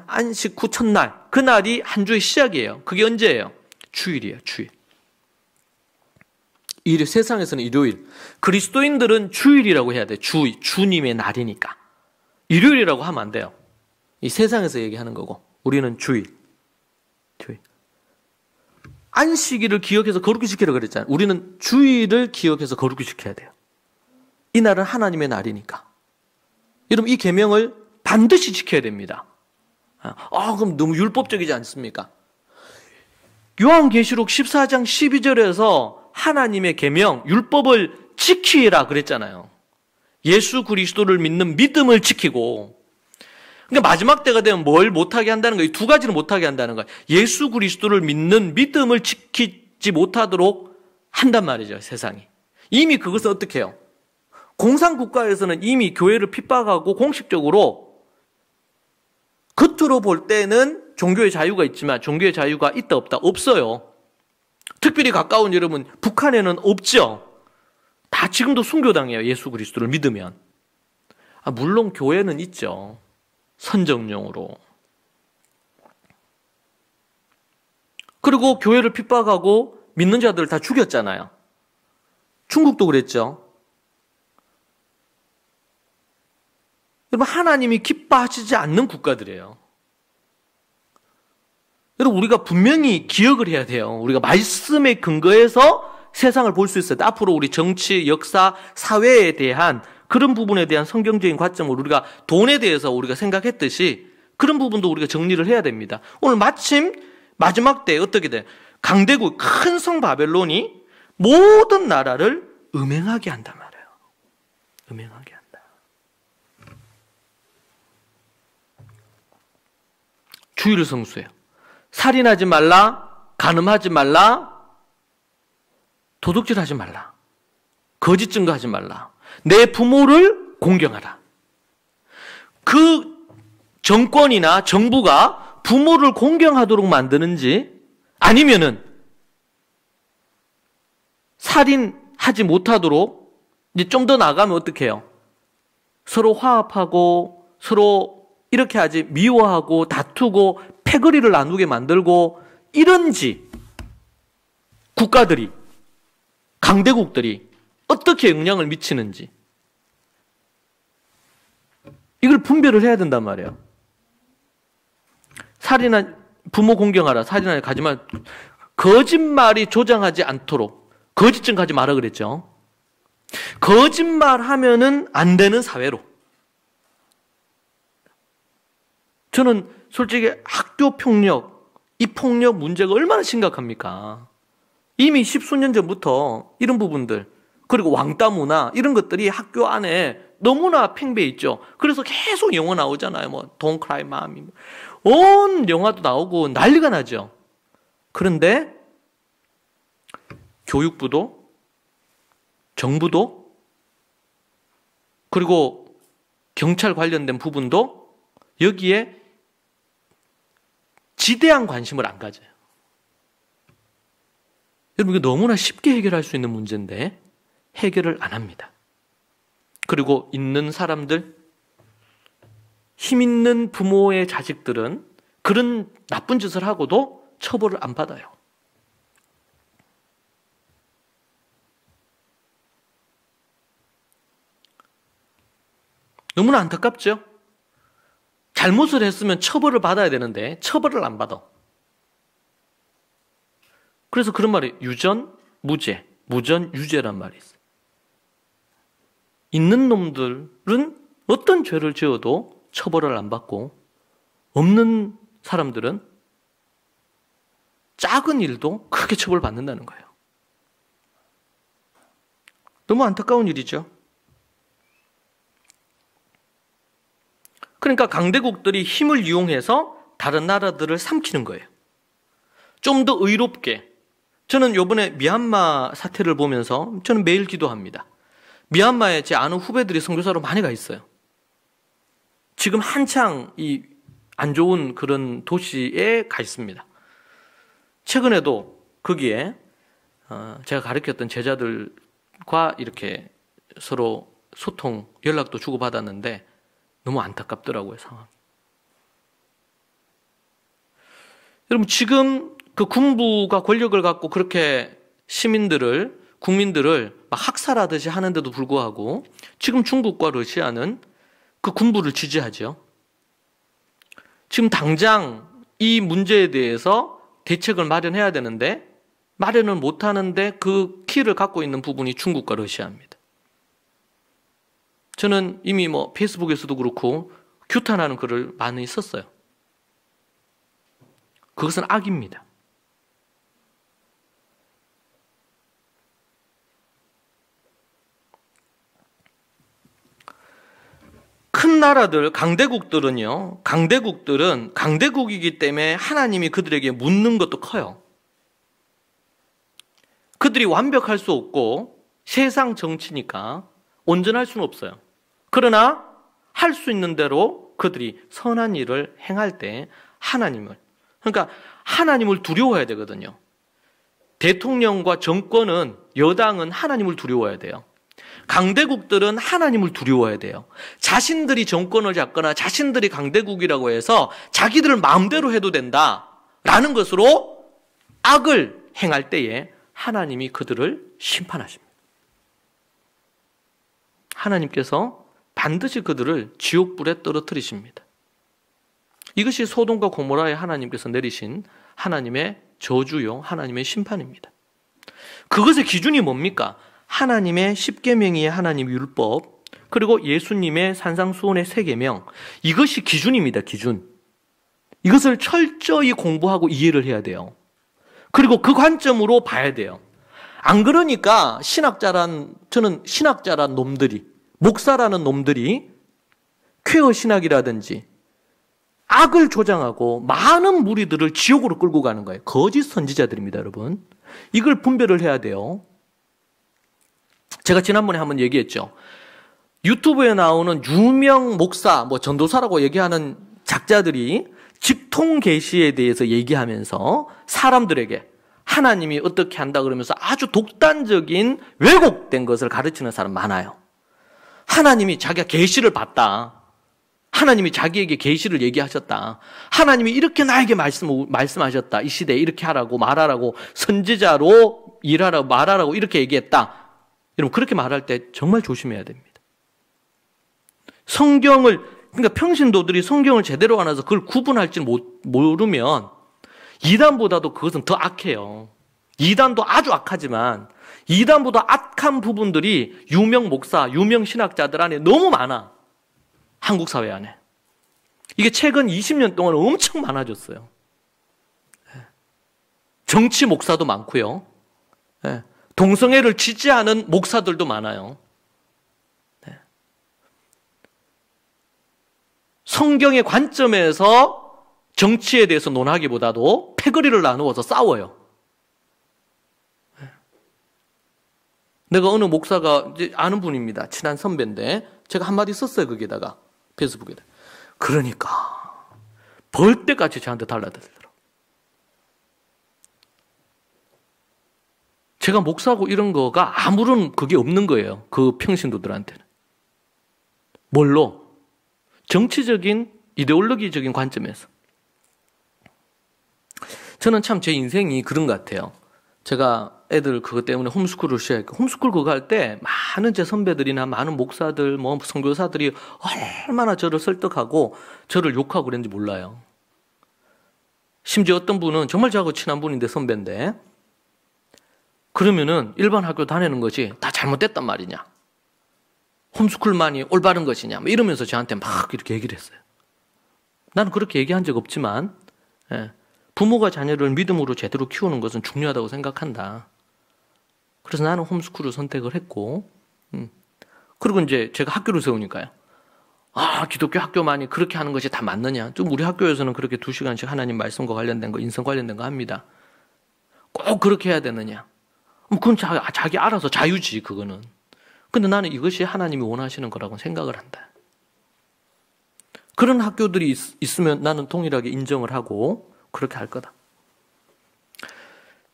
Speaker 1: 안식 후 첫날. 그날이 한 주의 시작이에요. 그게 언제예요? 주일이에요. 주일. 세상에서는 일요일. 그리스도인들은 주일이라고 해야 돼요. 주님의 날이니까. 일요일이라고 하면 안 돼요. 이 세상에서 얘기하는 거고. 우리는 주일. 주일. 안식일을 기억해서 거룩히 지키라고 그랬잖아요. 우리는 주일을 기억해서 거룩히 지켜야 돼요. 이 날은 하나님의 날이니까. 여러분 이 계명을 반드시 지켜야 됩니다. 그럼 너무 율법적이지 않습니까? 요한계시록 14장 12절에서 하나님의 계명, 율법을 지키라 그랬잖아요. 예수 그리스도를 믿는 믿음을 지키고 그러니까 마지막 때가 되면 뭘 못하게 한다는 거예요. 두 가지를 못하게 한다는 거예요. 예수 그리스도를 믿는 믿음을 지키지 못하도록 한단 말이죠. 세상이. 이미 그것은 어떻게 해요? 공산국가에서는 이미 교회를 핍박하고 공식적으로 겉으로 볼 때는 종교의 자유가 있지만 종교의 자유가 있다 없다 없어요. 특별히 가까운 여러분 북한에는 없죠. 다 지금도 순교당해요. 예수 그리스도를 믿으면. 물론 교회는 있죠. 선정용으로. 그리고 교회를 핍박하고 믿는 자들을 다 죽였잖아요. 중국도 그랬죠. 여러분 하나님이 기뻐하시지 않는 국가들이에요. 여러분 우리가 분명히 기억을 해야 돼요. 우리가 말씀에 근거해서 세상을 볼 수 있어요. 앞으로 우리 정치, 역사, 사회에 대한 그런 부분에 대한 성경적인 관점으로 우리가 돈에 대해서 우리가 생각했듯이 그런 부분도 우리가 정리를 해야 됩니다. 오늘 마침 마지막 때 어떻게 돼? 강대국 큰 성 바벨론이 모든 나라를 음행하게 한단 말이에요. 음행하게 한다. 주의를 성수해요. 살인하지 말라, 간음하지 말라, 도둑질하지 말라, 거짓 증거하지 말라, 내 부모를 공경하라. 그 정권이나 정부가 부모를 공경하도록 만드는지 아니면은 살인하지 못하도록 이제 좀 더 나가면 어떻게 해요? 서로 화합하고 서로 이렇게 하지 미워하고 다투고 패거리를 나누게 만들고 이런지 국가들이 강대국들이 어떻게 영향을 미치는지 이걸 분별을 해야 된단 말이에요. 부모 공경하라, 살인하지 가지만 거짓말이 조장하지 않도록 거짓 증거하지 마라 그랬죠. 거짓말하면은 안 되는 사회로. 저는 솔직히 학교 폭력, 이 폭력 문제가 얼마나 심각합니까? 이미 십수년 전부터 이런 부분들, 그리고 왕따 문화 이런 것들이 학교 안에 너무나 팽배해 있죠. 그래서 계속 영화 나오잖아요. 뭐 Don't Cry Mommy. 온 영화도 나오고 난리가 나죠. 그런데 교육부도 정부도 그리고 경찰 관련된 부분도 여기에 지대한 관심을 안 가져요. 여러분, 이거 너무나 쉽게 해결할 수 있는 문제인데 해결을 안 합니다. 그리고 있는 사람들, 힘 있는 부모의 자식들은 그런 나쁜 짓을 하고도 처벌을 안 받아요. 너무나 안타깝죠? 잘못을 했으면 처벌을 받아야 되는데 처벌을 안 받아. 그래서 그런 말이 유전, 무죄, 무전, 유죄란 말이 있어요. 있는 놈들은 어떤 죄를 지어도 처벌을 안 받고 없는 사람들은 작은 일도 크게 처벌받는다는 거예요. 너무 안타까운 일이죠. 그러니까 강대국들이 힘을 이용해서 다른 나라들을 삼키는 거예요. 좀 더 의롭게. 저는 이번에 미얀마 사태를 보면서 저는 매일 기도합니다. 미얀마에 제 아는 후배들이 선교사로 많이 가 있어요. 지금 한창 이 안 좋은 그런 도시에 가 있습니다. 최근에도 거기에 제가 가르쳤던 제자들과 이렇게 서로 소통, 연락도 주고받았는데 너무 안타깝더라고요, 상황. 여러분, 지금 그 군부가 권력을 갖고 그렇게 시민들을, 국민들을 막 학살하듯이 하는데도 불구하고 지금 중국과 러시아는 그 군부를 지지하죠. 지금 당장 이 문제에 대해서 대책을 마련해야 되는데 마련을 못하는데 그 키를 갖고 있는 부분이 중국과 러시아입니다. 저는 이미 뭐 페이스북에서도 그렇고 규탄하는 글을 많이 썼어요. 그것은 악입니다. 큰 나라들, 강대국들은 강대국이기 때문에 하나님이 그들에게 묻는 것도 커요. 그들이 완벽할 수 없고 세상 정치니까 온전할 수는 없어요. 그러나 할 수 있는 대로 그들이 선한 일을 행할 때 그러니까 하나님을 두려워해야 되거든요. 대통령과 정권은, 여당은 하나님을 두려워해야 돼요. 강대국들은 하나님을 두려워해야 돼요. 자신들이 정권을 잡거나 자신들이 강대국이라고 해서 자기들 마음대로 해도 된다라는 것으로 악을 행할 때에 하나님이 그들을 심판하십니다. 하나님께서 반드시 그들을 지옥불에 떨어뜨리십니다. 이것이 소돔과 고모라에 하나님께서 내리신 하나님의 저주요, 하나님의 심판입니다. 그것의 기준이 뭡니까? 하나님의 십계명의 하나님 율법, 그리고 예수님의 산상수훈의 세계명, 이것이 기준입니다. 기준. 이것을 철저히 공부하고 이해를 해야 돼요. 그리고 그 관점으로 봐야 돼요. 안 그러니까 저는 신학자란 놈들이, 목사라는 놈들이 쾌어 신학이라든지 악을 조장하고 많은 무리들을 지옥으로 끌고 가는 거예요. 거짓 선지자들입니다, 여러분. 이걸 분별을 해야 돼요. 제가 지난번에 한번 얘기했죠. 유튜브에 나오는 유명 목사, 전도사라고 얘기하는 작자들이 직통 계시에 대해서 얘기하면서 사람들에게 하나님이 어떻게 한다 그러면서 아주 독단적인 왜곡된 것을 가르치는 사람 많아요. 하나님이 자기가 계시를 봤다. 하나님이 자기에게 계시를 얘기하셨다. 하나님이 이렇게 나에게 말씀하셨다. 이 시대에 이렇게 하라고 말하라고 선지자로 일하라고 말하라고 이렇게 얘기했다. 여러분, 그렇게 말할 때 정말 조심해야 됩니다. 그러니까 평신도들이 성경을 제대로 안 해서 그걸 구분할 줄 모르면 이단보다도 그것은 더 악해요. 이단도 아주 악하지만 이단보다 악한 부분들이 유명 목사, 유명 신학자들 안에 너무 많아. 한국 사회 안에. 이게 최근 20년 동안 엄청 많아졌어요. 정치 목사도 많고요. 동성애를 지지하는 목사들도 많아요. 성경의 관점에서 정치에 대해서 논하기보다도 패거리를 나누어서 싸워요. 내가 어느 목사가 이제 아는 분입니다. 친한 선배인데 제가 한마디 썼어요. 거기에다가 페이스북에다. 그러니까 벌떼같이 저한테 달라들더라고요. 제가 목사고 이런 거가 아무런 그게 없는 거예요. 그 평신도들한테는. 뭘로? 정치적인 이데올로기적인 관점에서. 저는 참 제 인생이 그런 것 같아요. 제가 애들 그것 때문에 홈스쿨을 시작했고, 홈스쿨 그거 할 때 많은 제 선배들이나 많은 목사들, 뭐 선교사들이 얼마나 저를 설득하고 저를 욕하고 그랬는지 몰라요. 심지어 어떤 분은 정말 저하고 친한 분인데 선배인데, 그러면은 일반 학교 다니는 것이 다 잘못됐단 말이냐, 홈스쿨만이 올바른 것이냐, 뭐 이러면서 저한테 막 이렇게 얘기를 했어요. 나는 그렇게 얘기한 적 없지만, 부모가 자녀를 믿음으로 제대로 키우는 것은 중요하다고 생각한다. 그래서 나는 홈스쿨을 선택을 했고, 그리고 이제 제가 학교를 세우니까요. 기독교 학교만이 그렇게 하는 것이 다 맞느냐? 좀 우리 학교에서는 그렇게 2시간씩 하나님 말씀과 관련된 거, 인성 관련된 거 합니다. 꼭 그렇게 해야 되느냐? 그건 자기 알아서 자유지, 그거는. 근데 나는 이것이 하나님이 원하시는 거라고 생각을 한다. 그런 학교들이 있으면 나는 동일하게 인정을 하고 그렇게 할 거다.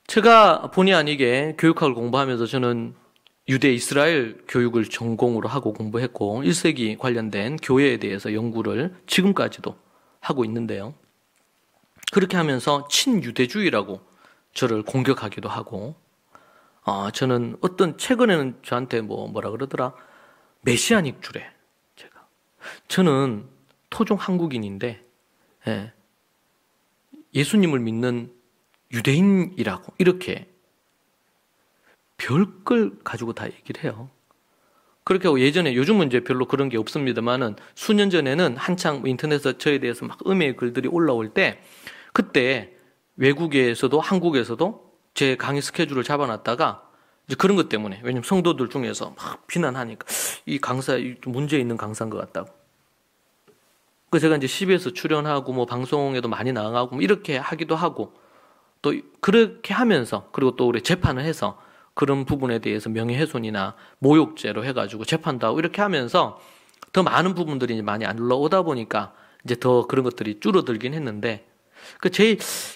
Speaker 1: 제가 본의 아니게 교육학을 공부하면서 저는 유대 이스라엘 교육을 전공으로 하고 공부했고 1세기 관련된 교회에 대해서 연구를 지금까지도 하고 있는데요. 그렇게 하면서 친유대주의라고 저를 공격하기도 하고, 저는 최근에는 저한테 뭐라 그러더라, 메시아닉 주래. 저는 토종 한국인인데, 예수님을 믿는 유대인이라고 이렇게 별걸 가지고 다 얘기를 해요. 그렇게 하고 예전에, 요즘은 이제 별로 그런 게 없습니다만은 수년 전에는 한창 인터넷에서 저에 대해서 막 음해의 글들이 올라올 때, 그때 외국에서도 한국에서도 제 강의 스케줄을 잡아놨다가 이제 그런 것 때문에, 왜냐면 성도들 중에서 막 비난하니까 이 강사 좀 문제 있는 강사인 것 같다고. 그래서 제가 이제 CBS 출연하고 뭐 방송에도 많이 나가고 뭐 이렇게 하기도 하고, 또 그렇게 하면서, 그리고 또 우리 재판을 해서 그런 부분에 대해서 명예훼손이나 모욕죄로 해가지고 재판도 하고 이렇게 하면서 더 많은 부분들이 이제 많이 안 올라오다 보니까 이제 더 그런 것들이 줄어들긴 했는데,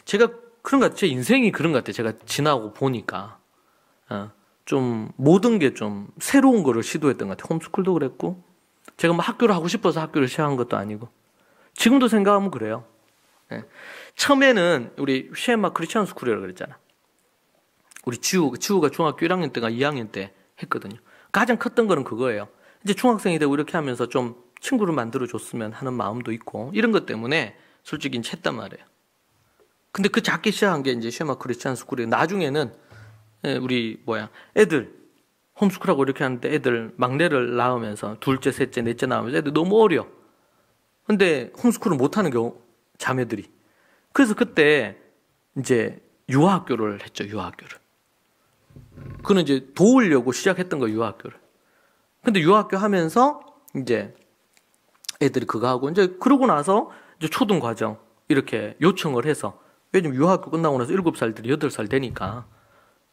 Speaker 1: 제가 그런 것 같아요. 제 인생이 그런 것 같아요. 제가 지나고 보니까 좀 모든 게 좀 새로운 거를 시도했던 것 같아요. 홈스쿨도 그랬고, 제가 뭐 학교를 하고 싶어서 학교를 시작한 것도 아니고, 지금도 생각하면 그래요. 처음에는 우리 쉐마 크리스천 스쿨이라고 그랬잖아. 우리 지우가 중학교 1학년 때가 2학년 때 했거든요. 가장 컸던 거는 그거예요. 이제 중학생이 되고 이렇게 하면서 좀 친구를 만들어줬으면 하는 마음도 있고, 이런 것 때문에 솔직히 했단 말이에요. 근데 그 작게 시작한 게 이제 쉐마 크리스천 스쿨이에요. 나중에는 우리 애들 홈스쿨하고 이렇게 하는데 애들 막내를 낳으면서 둘째, 셋째, 넷째 낳으면서 애들 너무 어려. 근데 홈스쿨을 못하는 경우, 자매들이. 그래서 그때 이제 유아학교를 했죠, 유아학교를. 그는 이제 도우려고 시작했던 거예요, 유아학교를. 근데 유아학교 하면서 이제 애들이 그거 하고, 이제 그러고 나서 이제 초등 과정 이렇게 요청을 해서, 왜냐면 유아학교 끝나고 나서 7살들이 8살 되니까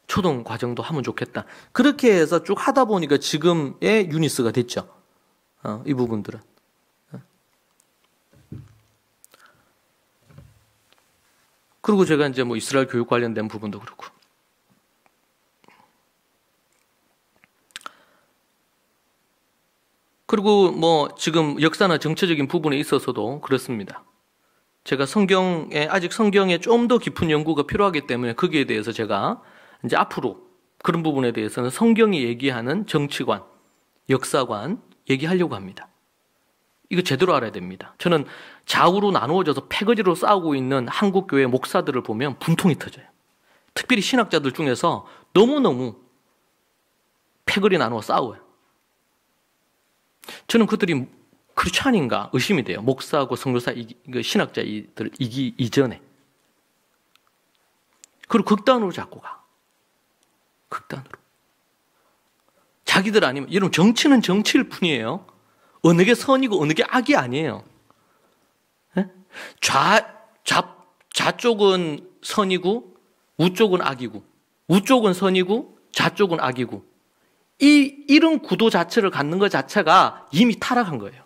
Speaker 1: 초등 과정도 하면 좋겠다. 그렇게 해서 쭉 하다 보니까 지금의 유니스가 됐죠. 이 부분들은. 그리고 제가 이제 뭐 이스라엘 교육 관련된 부분도 그렇고. 그리고 뭐 지금 역사나 정치적인 부분에 있어서도 그렇습니다. 제가 아직 성경에 좀 더 깊은 연구가 필요하기 때문에 거기에 대해서 제가 이제 앞으로 그런 부분에 대해서는 성경이 얘기하는 정치관, 역사관 얘기하려고 합니다. 이거 제대로 알아야 됩니다. 저는 좌우로 나누어져서 패거리로 싸우고 있는 한국교회 목사들을 보면 분통이 터져요. 특별히 신학자들 중에서 너무너무 패거리 나누어 싸워요. 저는 그들이 크리스찬인가 의심이 돼요. 목사하고 선교사, 신학자들 이전에. 그리고 극단으로 자꾸 가. 극단으로. 자기들 아니면, 여러분 정치는 정치일 뿐이에요. 어느 게 선이고 어느 게 악이 아니에요. 예? 좌쪽은 선이고 우쪽은 악이고, 우쪽은 선이고 좌쪽은 악이고, 이런 구도 자체를 갖는 것 자체가 이미 타락한 거예요.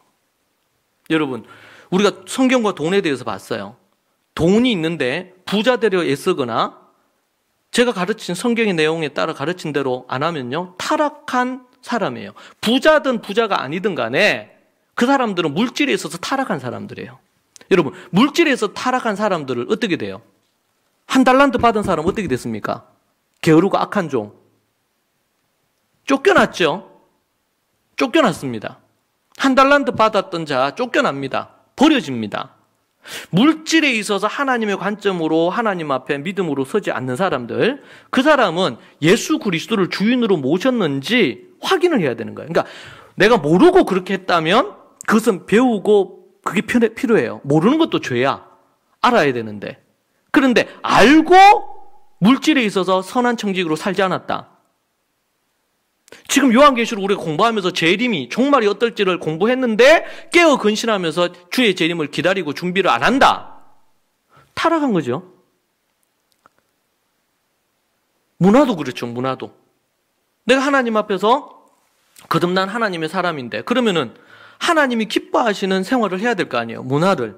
Speaker 1: 여러분, 우리가 성경과 돈에 대해서 봤어요. 돈이 있는데 부자 되려 애쓰거나 제가 가르친 성경의 내용에 따라 가르친 대로 안 하면요, 타락한 사람이에요. 부자든 부자가 아니든 간에 그 사람들은 물질에 있어서 타락한 사람들이에요. 여러분, 물질에 있어서 타락한 사람들을 어떻게 돼요? 한 달란트 받은 사람 어떻게 됐습니까? 게으르고 악한 종. 쫓겨났죠? 쫓겨났습니다. 한 달란트 받았던 자 쫓겨납니다. 버려집니다. 물질에 있어서 하나님의 관점으로 하나님 앞에 믿음으로 서지 않는 사람들, 그 사람은 예수 그리스도를 주인으로 모셨는지 확인을 해야 되는 거예요. 그러니까 내가 모르고 그렇게 했다면 그것은 배우고 그게 필요해요. 모르는 것도 죄야. 알아야 되는데. 그런데 알고 물질에 있어서 선한 청직으로 살지 않았다. 지금 요한계시록 우리가 공부하면서 재림이 종말이 어떨지를 공부했는데 깨어 근신하면서 주의 재림을 기다리고 준비를 안 한다. 타락한 거죠. 문화도 그렇죠. 문화도. 내가 하나님 앞에서 거듭난 하나님의 사람인데 그러면은 하나님이 기뻐하시는 생활을 해야 될 거 아니에요. 문화를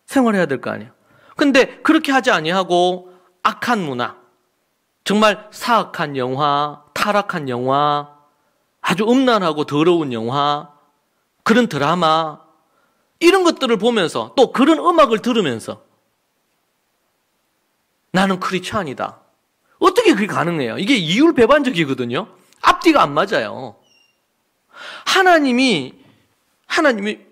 Speaker 1: 생활해야 될 거 아니에요. 근데 그렇게 하지 아니하고 악한 문화, 정말 사악한 영화, 타락한 영화, 아주 음란하고 더러운 영화, 그런 드라마, 이런 것들을 보면서 또 그런 음악을 들으면서 나는 크리스찬이다. 어떻게 그게 가능해요? 이게 이율배반적이거든요. 앞뒤가 안 맞아요. 하나님이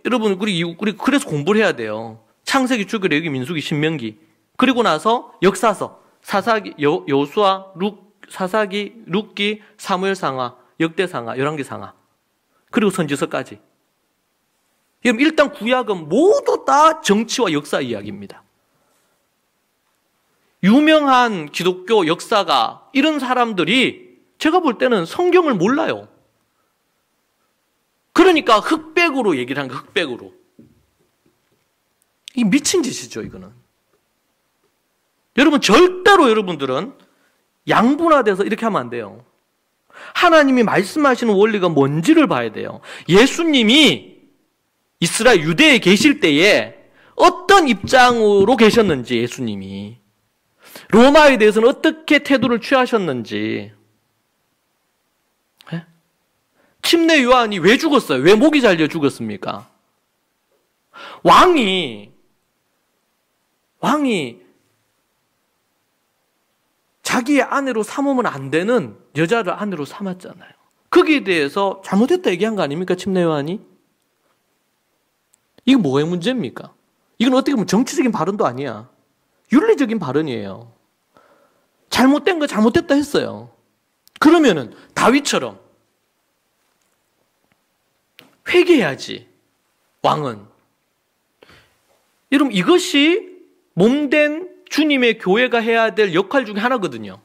Speaker 1: 여러분 우리 그래서 공부를 해야 돼요. 창세기, 출애굽기, 민수기, 신명기, 그리고 나서 역사서, 사사기, 여호수아, 사사기, 룻기, 사무엘상하, 역대상하, 열왕기상하, 그리고 선지서까지. 그럼 일단 구약은 모두 다 정치와 역사 이야기입니다. 유명한 기독교 역사가 이런 사람들이 제가 볼 때는 성경을 몰라요. 그러니까 흑백으로 얘기를 한 거예요. 흑백으로. 이 미친 짓이죠, 이거는. 여러분, 절대로 여러분들은 양분화돼서 이렇게 하면 안 돼요. 하나님이 말씀하시는 원리가 뭔지를 봐야 돼요. 예수님이 이스라엘 유대에 계실 때에 어떤 입장으로 계셨는지, 예수님이 로마에 대해서는 어떻게 태도를 취하셨는지. 네? 침례 요한이 왜 죽었어요? 왜 목이 잘려 죽었습니까? 왕이 자기의 아내로 삼으면 안 되는 여자를 아내로 삼았잖아요. 거기에 대해서 잘못했다 얘기한 거 아닙니까? 침례 요한이? 이거 뭐의 문제입니까? 이건 어떻게 보면 정치적인 발언도 아니야. 윤리적인 발언이에요. 잘못된 거 잘못됐다 했어요. 그러면은 다윗처럼 회개해야지, 왕은. 여러분, 이것이 몸된 주님의 교회가 해야 될 역할 중에 하나거든요.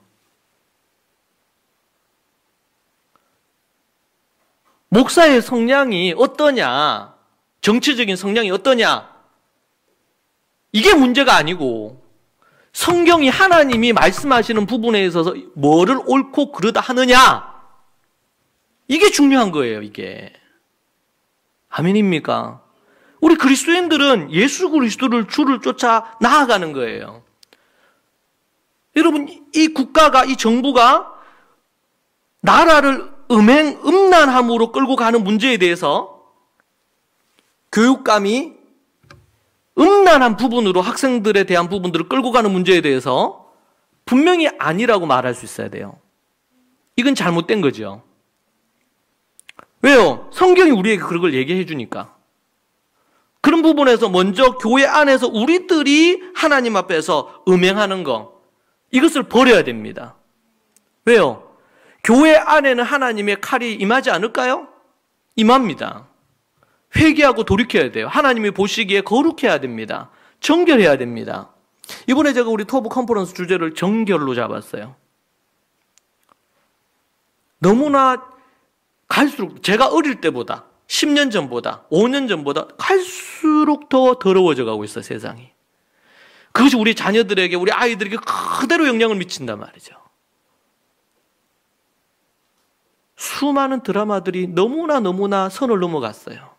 Speaker 1: 목사의 성향이 어떠냐, 정치적인 성향이 어떠냐, 이게 문제가 아니고 성경이 하나님이 말씀하시는 부분에 있어서 뭐를 옳고 그르다 하느냐, 이게 중요한 거예요. 이게. 아멘입니까? 우리 그리스도인들은 예수 그리스도를 주를 쫓아 나아가는 거예요. 여러분, 이 국가가, 이 정부가 나라를 음란함으로 끌고 가는 문제에 대해서 교육감이 음란한 부분으로 학생들에 대한 부분들을 끌고 가는 문제에 대해서 분명히 아니라고 말할 수 있어야 돼요. 이건 잘못된 거죠. 왜요? 성경이 우리에게 그런 걸 얘기해 주니까. 그런 부분에서 먼저 교회 안에서 우리들이 하나님 앞에서 음행하는 거, 이것을 버려야 됩니다. 왜요? 교회 안에는 하나님의 칼이 임하지 않을까요? 임합니다. 회개하고 돌이켜야 돼요. 하나님이 보시기에 거룩해야 됩니다. 정결해야 됩니다. 이번에 제가 우리 토브 컨퍼런스 주제를 정결로 잡았어요. 너무나 갈수록 제가 어릴 때보다 10년 전보다, 5년 전보다 갈수록 더 더러워져 가고 있어요, 세상이. 그것이 우리 자녀들에게, 우리 아이들에게 그대로 영향을 미친단 말이죠. 수많은 드라마들이 너무나 선을 넘어갔어요.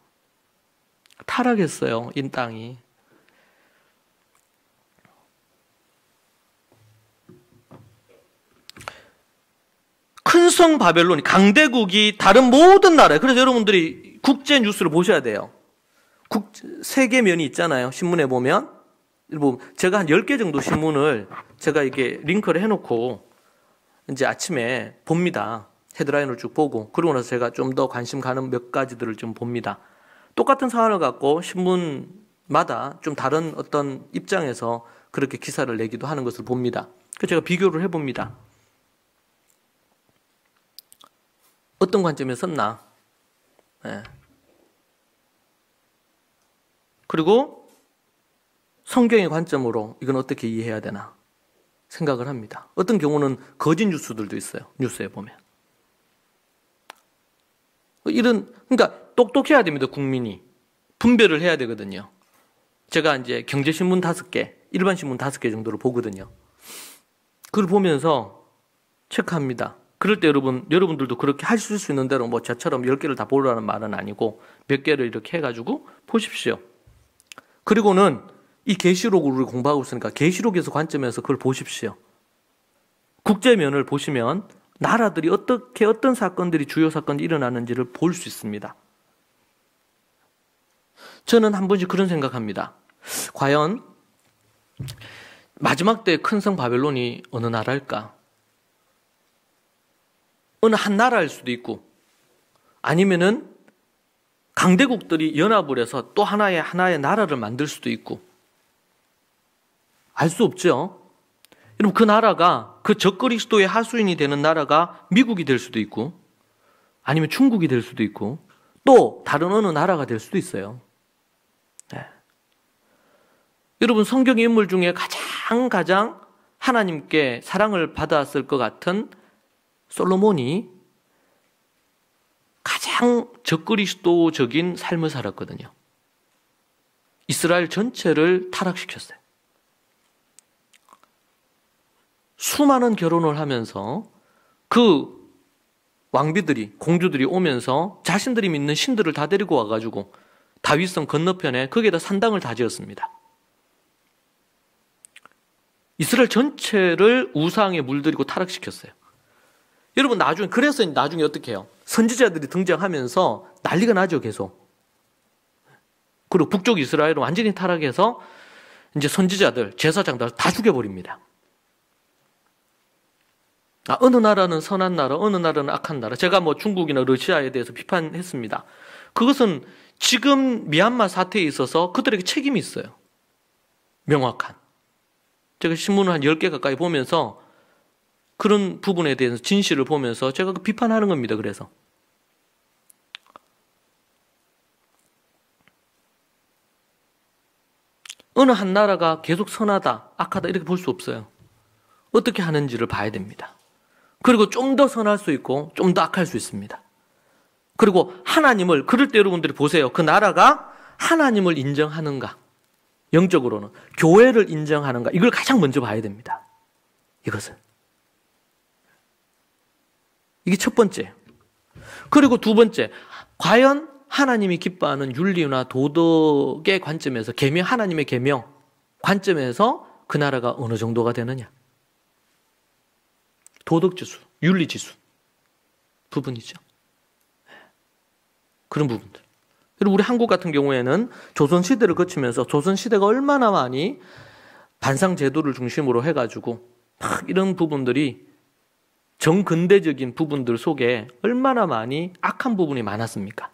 Speaker 1: 타락했어요, 이 땅이. 큰 성 바벨론이, 강대국이 다른 모든 나라에, 그래서 여러분들이 국제 뉴스를 보셔야 돼요. 세계면이 있잖아요. 신문에 보면. 제가 한 10개 정도 신문을 제가 이게 링크를 해놓고 이제 아침에 봅니다. 헤드라인을 쭉 보고, 그러고 나서 제가 좀 더 관심 가는 몇 가지들을 좀 봅니다. 똑같은 사안을 갖고 신문마다 좀 다른 어떤 입장에서 그렇게 기사를 내기도 하는 것을 봅니다. 그래서 제가 비교를 해봅니다. 어떤 관점에 섰나? 네. 그리고 성경의 관점으로 이건 어떻게 이해해야 되나 생각을 합니다. 어떤 경우는 거짓 뉴스들도 있어요. 뉴스에 보면. 그러니까 똑똑해야 됩니다. 국민이. 분별을 해야 되거든요. 제가 이제 경제신문 5개, 일반신문 5개 정도를 보거든요. 그걸 보면서 체크합니다. 그럴 때 여러분들도 그렇게 하실 수 있는 대로 저처럼 10개를 다 보라는 말은 아니고 몇 개를 이렇게 해가지고 보십시오. 그리고는 이 계시록을 우리 공부하고 있으니까 계시록에서 관점에서 그걸 보십시오. 국제면을 보시면 나라들이 어떻게 어떤 사건들이 주요 사건이 일어나는지를 볼 수 있습니다. 저는 한 번씩 그런 생각합니다. 과연 마지막 때 큰 성 바벨론이 어느 나라일까? 어느 한 나라일 수도 있고, 아니면은 강대국들이 연합을 해서 또 하나의 나라를 만들 수도 있고, 알 수 없죠. 여러분, 그 나라가, 그 적그리스도의 하수인이 되는 나라가 미국이 될 수도 있고, 아니면 중국이 될 수도 있고, 또 다른 어느 나라가 될 수도 있어요. 네. 여러분, 성경의 인물 중에 가장 하나님께 사랑을 받았을 것 같은 솔로몬이 가장 적그리스도적인 삶을 살았거든요. 이스라엘 전체를 타락시켰어요. 수많은 결혼을 하면서 그 왕비들이, 공주들이 오면서 자신들이 믿는 신들을 다 데리고 와가지고 다윗성 건너편에 거기에다 산당을 다 지었습니다. 이스라엘 전체를 우상에 물들이고 타락시켰어요. 여러분, 그래서 나중에 어떻게 해요? 선지자들이 등장하면서 난리가 나죠, 계속. 그리고 북쪽 이스라엘은 완전히 타락해서 이제 선지자들, 제사장들 다 죽여버립니다. 어느 나라는 선한 나라, 어느 나라는 악한 나라. 제가 중국이나 러시아에 대해서 비판했습니다. 그것은 지금 미얀마 사태에 있어서 그들에게 책임이 있어요. 명확한. 제가 신문을 한 10개 가까이 보면서 그런 부분에 대해서 진실을 보면서 제가 비판하는 겁니다. 그래서. 어느 한 나라가 계속 선하다, 악하다 이렇게 볼 수 없어요. 어떻게 하는지를 봐야 됩니다. 그리고 좀 더 선할 수 있고 좀 더 악할 수 있습니다. 그리고 하나님을, 그럴 때 여러분들이 보세요. 그 나라가 하나님을 인정하는가, 영적으로는 교회를 인정하는가, 이걸 가장 먼저 봐야 됩니다. 이것을. 이게 첫 번째. 그리고 두 번째, 과연 하나님이 기뻐하는 윤리나 도덕의 관점에서, 하나님의 계명 관점에서 그 나라가 어느 정도가 되느냐. 도덕지수, 윤리지수 부분이죠. 그런 부분들. 그리고 우리 한국 같은 경우에는 조선시대를 거치면서 조선시대가 얼마나 많이 반상제도를 중심으로 해가지고 막 이런 부분들이 정근대적인 부분들 속에 얼마나 많이 악한 부분이 많았습니까?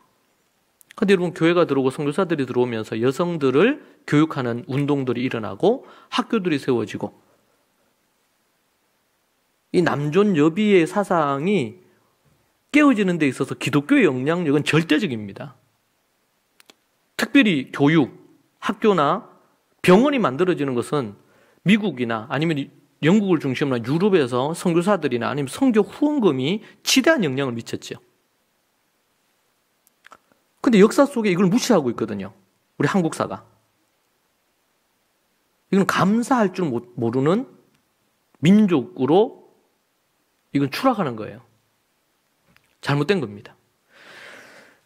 Speaker 1: 그런데 여러분, 교회가 들어오고 선교사들이 들어오면서 여성들을 교육하는 운동들이 일어나고 학교들이 세워지고, 이 남존 여비의 사상이 깨어지는 데 있어서 기독교의 영향력은 절대적입니다. 특별히 교육, 학교나 병원이 만들어지는 것은 미국이나 아니면 영국을 중심으로 유럽에서 선교사들이나 아니면 선교 후원금이 지대한 영향을 미쳤죠. 근데 역사 속에 이걸 무시하고 있거든요. 우리 한국사가. 이건 감사할 줄 모르는 민족으로 이건 추락하는 거예요. 잘못된 겁니다.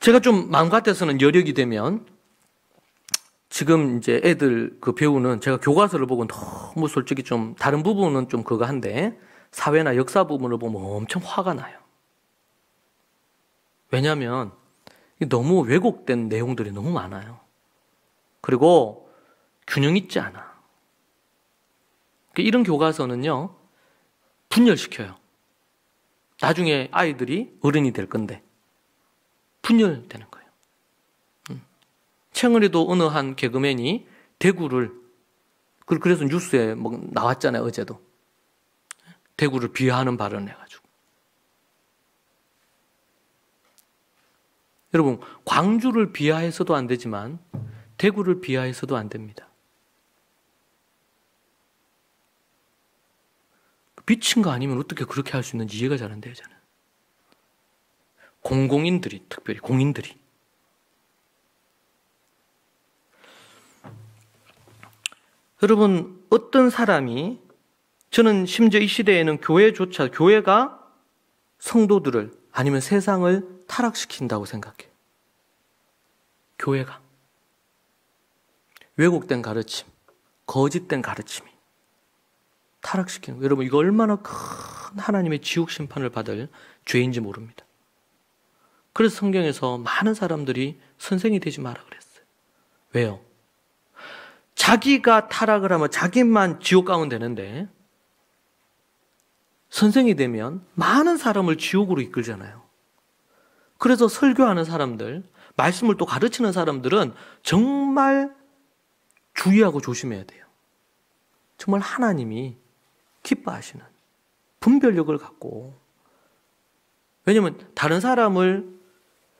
Speaker 1: 제가 좀 마음 같아서는 여력이 되면 지금 이제 애들 그 배우는 제가 교과서를 보고 너무 솔직히 좀 다른 부분은 좀 그거 한데 사회나 역사 부분을 보면 엄청 화가 나요. 왜냐하면 너무 왜곡된 내용들이 너무 많아요. 그리고 균형 있지 않아. 이런 교과서는요, 분열시켜요. 나중에 아이들이 어른이 될 건데 분열되는 거예요. 최근에도 어느 한 개그맨이 대구를, 그래서 뉴스에 뭐 나왔잖아요, 어제도. 대구를 비하하는 발언을 해가지고. 여러분, 광주를 비하해서도 안 되지만 대구를 비하해서도 안 됩니다. 미친 거 아니면 어떻게 그렇게 할 수 있는지 이해가 잘 안 돼요, 저는. 공공인들이, 특별히 공인들이. 여러분, 어떤 사람이, 저는 심지어 이 시대에는 교회조차, 교회가 성도들을 아니면 세상을 타락시킨다고 생각해요. 교회가. 왜곡된 가르침, 거짓된 가르침이 타락시키는 거예요. 여러분, 이거 얼마나 큰 하나님의 지옥 심판을 받을 죄인지 모릅니다. 그래서 성경에서 많은 사람들이 선생이 되지 마라 그랬어요. 왜요? 자기가 타락을 하면 자기만 지옥 가면 되는데 선생이 되면 많은 사람을 지옥으로 이끌잖아요. 그래서 설교하는 사람들, 말씀을 또 가르치는 사람들은 정말 주의하고 조심해야 돼요. 정말 하나님이 기뻐하시는 분별력을 갖고. 왜냐하면 다른 사람을,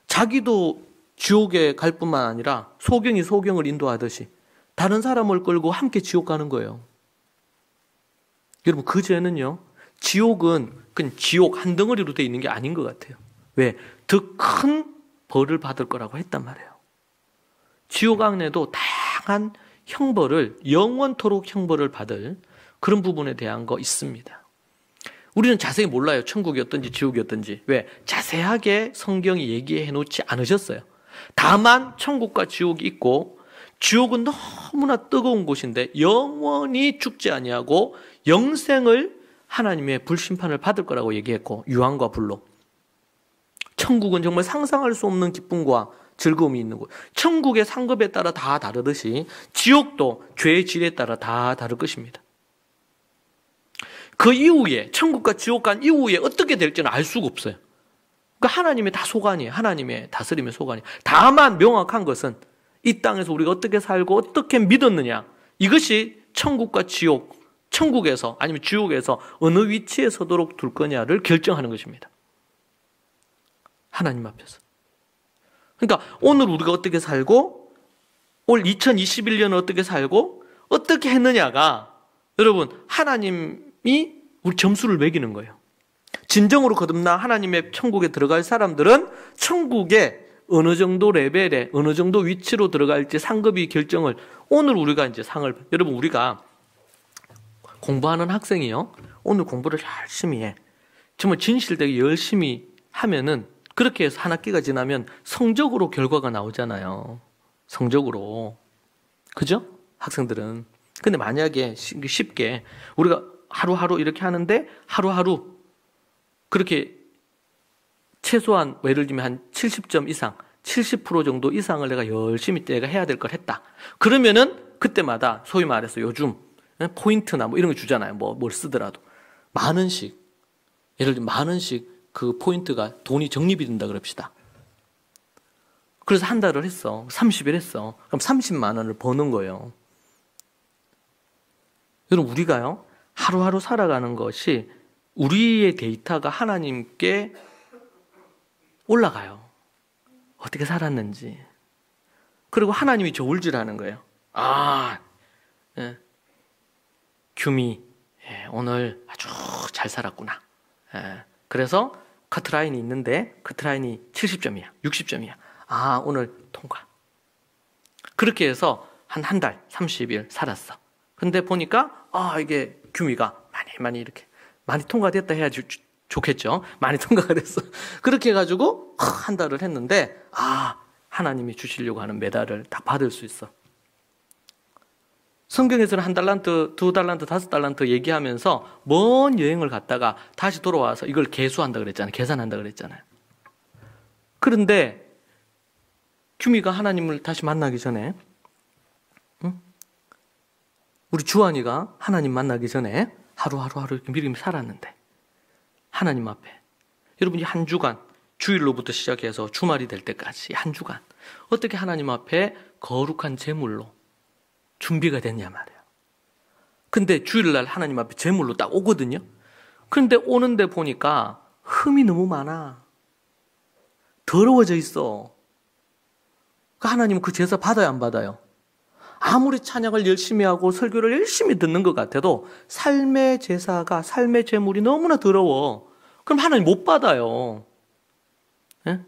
Speaker 1: 자기도 지옥에 갈 뿐만 아니라 소경이 소경을 인도하듯이 다른 사람을 끌고 함께 지옥 가는 거예요. 여러분, 그 죄는요, 지옥은 그냥 지옥 한 덩어리로 되어 있는 게 아닌 것 같아요. 왜? 더 큰 벌을 받을 거라고 했단 말이에요. 지옥 안에도 다양한 형벌을, 영원토록 형벌을 받을 그런 부분에 대한 거 있습니다. 우리는 자세히 몰라요. 천국이 어떤지 지옥이 어떤지. 왜? 자세하게 성경이 얘기해 놓지 않으셨어요. 다만 천국과 지옥이 있고, 지옥은 너무나 뜨거운 곳인데 영원히 죽지 아니하고 영생을 하나님의 불심판을 받을 거라고 얘기했고, 유황과 불로. 천국은 정말 상상할 수 없는 기쁨과 즐거움이 있는 곳. 천국의 상급에 따라 다 다르듯이 지옥도 죄의 질에 따라 다 다를 것입니다. 그 이후에, 천국과 지옥 간 이후에 어떻게 될지는 알 수가 없어요. 그러니까 하나님의 다 소관이에요. 하나님의 다스림의 소관이에요. 다만 명확한 것은 이 땅에서 우리가 어떻게 살고 어떻게 믿었느냐, 이것이 천국과 지옥, 천국에서 아니면 지옥에서 어느 위치에 서도록 둘 거냐를 결정하는 것입니다. 하나님 앞에서. 그러니까 오늘 우리가 어떻게 살고 올 2021년을 어떻게 살고 어떻게 했느냐가, 여러분, 하나님이 우리 점수를 매기는 거예요. 진정으로 거듭나 하나님의 천국에 들어갈 사람들은 천국에 어느 정도 레벨에 어느 정도 위치로 들어갈지 상급이 결정을, 오늘 우리가 이제 상을, 여러분, 우리가 공부하는 학생이요, 오늘 공부를 열심히 해, 정말 진실되게 열심히 하면은, 그렇게 해서 한 학기가 지나면 성적으로 결과가 나오잖아요. 성적으로. 그죠? 학생들은. 근데 만약에 쉽게 우리가 하루하루 이렇게 하는데 하루하루 그렇게 최소한 예를 들면 한 70점 이상, 70% 정도 이상을 내가 열심히 내가 해야 될 걸 했다. 그러면은 그때마다 소위 말해서 요즘 포인트나 뭐 이런 거 주잖아요. 뭘 쓰더라도. 만 원씩. 예를 들면 만 원씩 그 포인트가 돈이 적립이 된다 그럽시다. 그래서 한 달을 했어. 30일 했어. 그럼 30만 원을 버는 거예요. 여러분, 우리가요, 하루하루 살아가는 것이 우리의 데이터가 하나님께 올라가요. 어떻게 살았는지. 그리고 하나님이 좋을 줄 아는 거예요. 규미, 오늘 아주 잘 살았구나. 그래서 커트라인이 있는데 커트라인이 70점이야, 60점이야. 아, 오늘 통과. 그렇게 해서 한 달, 30일 살았어. 근데 보니까, 이게 규미가 많이 이렇게, 많이 통과됐다 해야지 좋겠죠. 많이 통과가 됐어. 그렇게 해가지고, 한 달을 했는데, 하나님이 주시려고 하는 메달을 딱 받을 수 있어. 성경에서는 1달란트, 2달란트, 5달란트 얘기하면서 먼 여행을 갔다가 다시 돌아와서 이걸 계수한다 그랬잖아요. 계산한다 그랬잖아요. 그런데 규미가 하나님을 다시 만나기 전에, 우리 주한이가 하나님 만나기 전에 하루하루 이렇게 미리 살았는데, 하나님 앞에 여러분이 한 주간, 주일로부터 시작해서 주말이 될 때까지 한 주간 어떻게 하나님 앞에 거룩한 제물로 준비가 됐냐 말이에요. 근데 주일날 하나님 앞에 제물로 딱 오거든요. 그런데 오는데 보니까 흠이 너무 많아. 더러워져 있어. 하나님은 그 제사 받아요, 안 받아요? 아무리 찬양을 열심히 하고 설교를 열심히 듣는 것 같아도 삶의 제사가, 삶의 제물이 너무나 더러워. 그럼 하나님 못 받아요. 예?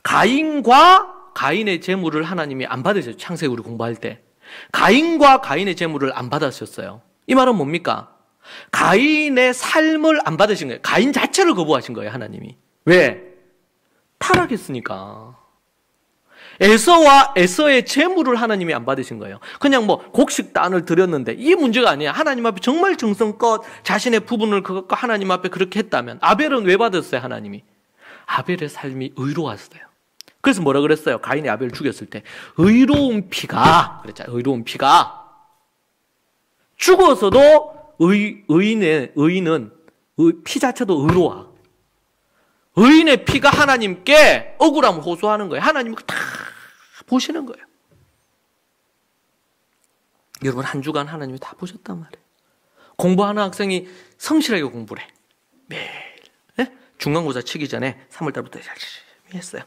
Speaker 1: 가인의 제물을 하나님이 안 받으셨죠. 창세기 우리 공부할 때. 가인과 가인의 제물을 안 받으셨어요. 이 말은 뭡니까? 가인의 삶을 안 받으신 거예요. 가인 자체를 거부하신 거예요, 하나님이. 왜? 타락했으니까. 에서와 에서의 제물을 하나님이 안 받으신 거예요. 그냥 곡식단을 드렸는데 이 문제가 아니에요. 하나님 앞에 정말 정성껏 자신의 부분을 그것과 하나님 앞에 그렇게 했다면 아벨은 왜 받았어요, 하나님이? 아벨의 삶이 의로웠어요. 그래서 뭐라 그랬어요? 가인이 아벨을 죽였을 때 의로운 피가 그랬잖아요. 의로운 피가 죽어서도 의인은 피 자체도 의로워. 의인의 피가 하나님께 억울함을 호소하는 거예요. 하나님이 다 보시는 거예요. 여러분 한 주간 하나님이 다 보셨단 말이에요. 공부하는 학생이 성실하게 공부를 해. 매일. 네? 중간고사 치기 전에 3월달부터 열심히 했어요.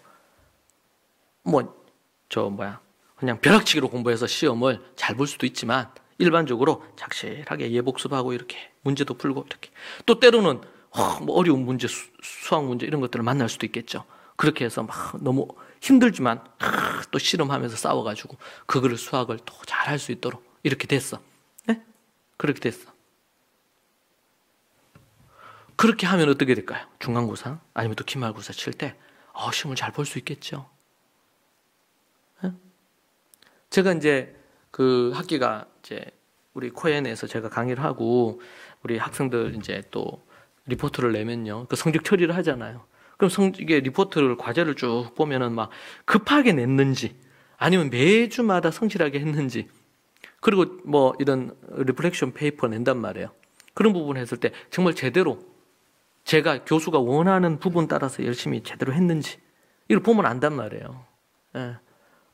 Speaker 1: 그냥 벼락치기로 공부해서 시험을 잘 볼 수도 있지만 일반적으로 착실하게 예복습하고 이렇게 문제도 풀고 이렇게 또 때로는 어려운 문제, 수학 문제 이런 것들을 만날 수도 있겠죠. 그렇게 해서 너무 힘들지만 또 씨름하면서 싸워가지고 그거를 수학을 또 잘할 수 있도록 이렇게 됐어. 네? 그렇게 됐어. 그렇게 하면 어떻게 될까요? 중간고사 아니면 또 기말고사 칠 때 시험을 잘 볼 수 있겠죠. 네? 제가 이제 그 학기가 이제 우리 코엔에서 제가 강의를 하고 우리 학생들 이제 또 리포트를 내면요. 그 성적 처리를 하잖아요. 그럼 이게 리포트를 과제를 쭉 보면은 막 급하게 냈는지 아니면 매주마다 성실하게 했는지 그리고 이런 리플렉션 페이퍼 낸단 말이에요. 그런 부분 했을 때 정말 제대로 제가 교수가 원하는 부분 따라서 열심히 제대로 했는지 이걸 보면 안단 말이에요. 예.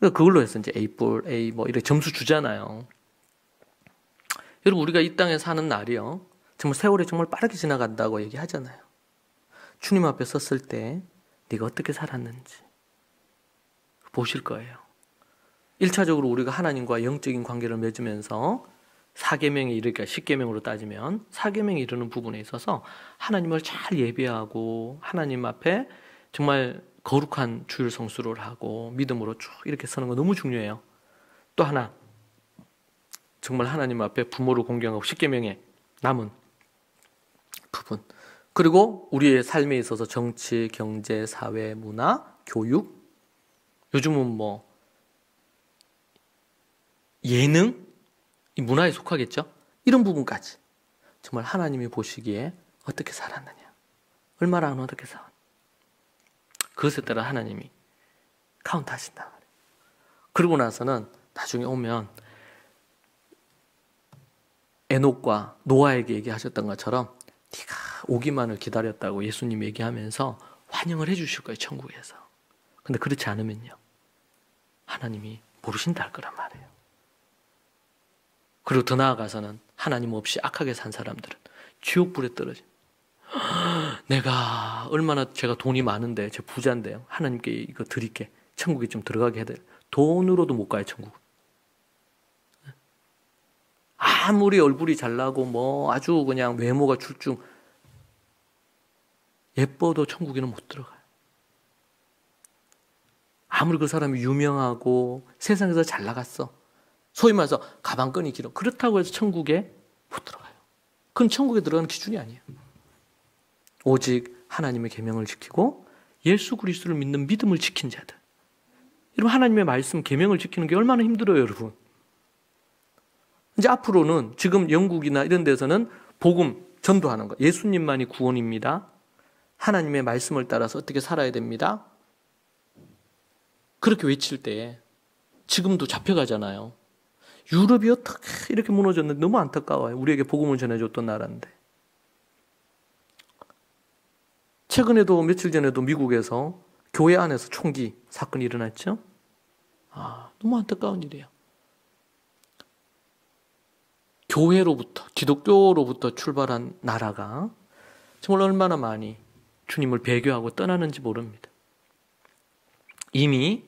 Speaker 1: 그걸로 해서 이제 A 이렇게 점수 주잖아요. 여러분 우리가 이 땅에 사는 날이요. 정말 세월이 정말 빠르게 지나간다고 얘기하잖아요. 주님 앞에 섰을 때 네가 어떻게 살았는지 보실 거예요. 1차적으로 우리가 하나님과 영적인 관계를 맺으면서 4계명에 이르니까 10계명으로 따지면 4계명에 이르는 부분에 있어서 하나님을 잘 예배하고 하나님 앞에 정말 거룩한 주일 성수를 하고 믿음으로 쭉 이렇게 서는 거 너무 중요해요. 또 하나 정말 하나님 앞에 부모를 공경하고 10계명에 남은 부분 그리고 우리의 삶에 있어서 정치, 경제, 사회, 문화, 교육 요즘은 예능 이 문화에 속하겠죠? 이런 부분까지 정말 하나님이 보시기에 어떻게 살았느냐 얼마나 어떻게 살았느냐 그것에 따라 하나님이 카운트 하신단 말이에요. 그러고 나서는 나중에 오면 에녹과 노아에게 얘기하셨던 것처럼 네가 오기만을 기다렸다고 예수님 얘기하면서 환영을 해주실 거예요. 천국에서. 근데 그렇지 않으면요. 하나님이 모르신다 할 거란 말이에요. 그리고 더 나아가서는 하나님 없이 악하게 산 사람들은 지옥불에 떨어진 내가 얼마나 제가 돈이 많은데 제 부자인데요. 하나님께 이거 드릴게. 천국에 좀 들어가게 해야 돈으로도 못 가요. 천국. 아무리 얼굴이 잘나고 아주 그냥 외모가 출중 예뻐도 천국에는 못 들어가요. 아무리 그 사람이 유명하고 세상에서 잘 나갔어. 소위 말해서 가방끈이 길어. 그렇다고 해서 천국에 못 들어가요. 그건 천국에 들어가는 기준이 아니에요. 오직 하나님의 계명을 지키고 예수 그리스도를 믿는 믿음을 지킨 자들. 여러분, 하나님의 말씀 계명을 지키는 게 얼마나 힘들어요, 여러분. 이제 앞으로는 지금 영국이나 이런 데서는 복음 전도하는 거. 예수님만이 구원입니다. 하나님의 말씀을 따라서 어떻게 살아야 됩니다. 그렇게 외칠 때 지금도 잡혀가잖아요. 유럽이 어떻게 이렇게 무너졌는데 너무 안타까워요. 우리에게 복음을 전해줬던 나라인데. 최근에도 며칠 전에도 미국에서 교회 안에서 총기 사건이 일어났죠. 너무 안타까운 일이에요. 교회로부터, 기독교로부터 출발한 나라가 정말 얼마나 많이 주님을 배교하고 떠나는지 모릅니다. 이미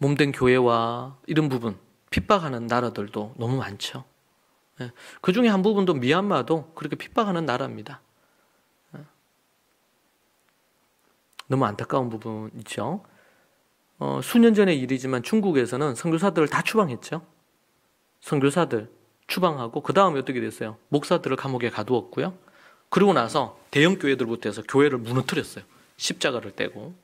Speaker 1: 몸된 교회와 이런 부분 핍박하는 나라들도 너무 많죠. 그 중에 한 부분도 미얀마도 그렇게 핍박하는 나라입니다. 너무 안타까운 부분 있죠. 수년 전의 일이지만 중국에서는 선교사들을 다 추방했죠. 선교사들 추방하고 그 다음에 어떻게 됐어요? 목사들을 감옥에 가두었고요. 그러고 나서 대형 교회들부터 해서 교회를 무너뜨렸어요. 십자가를 떼고.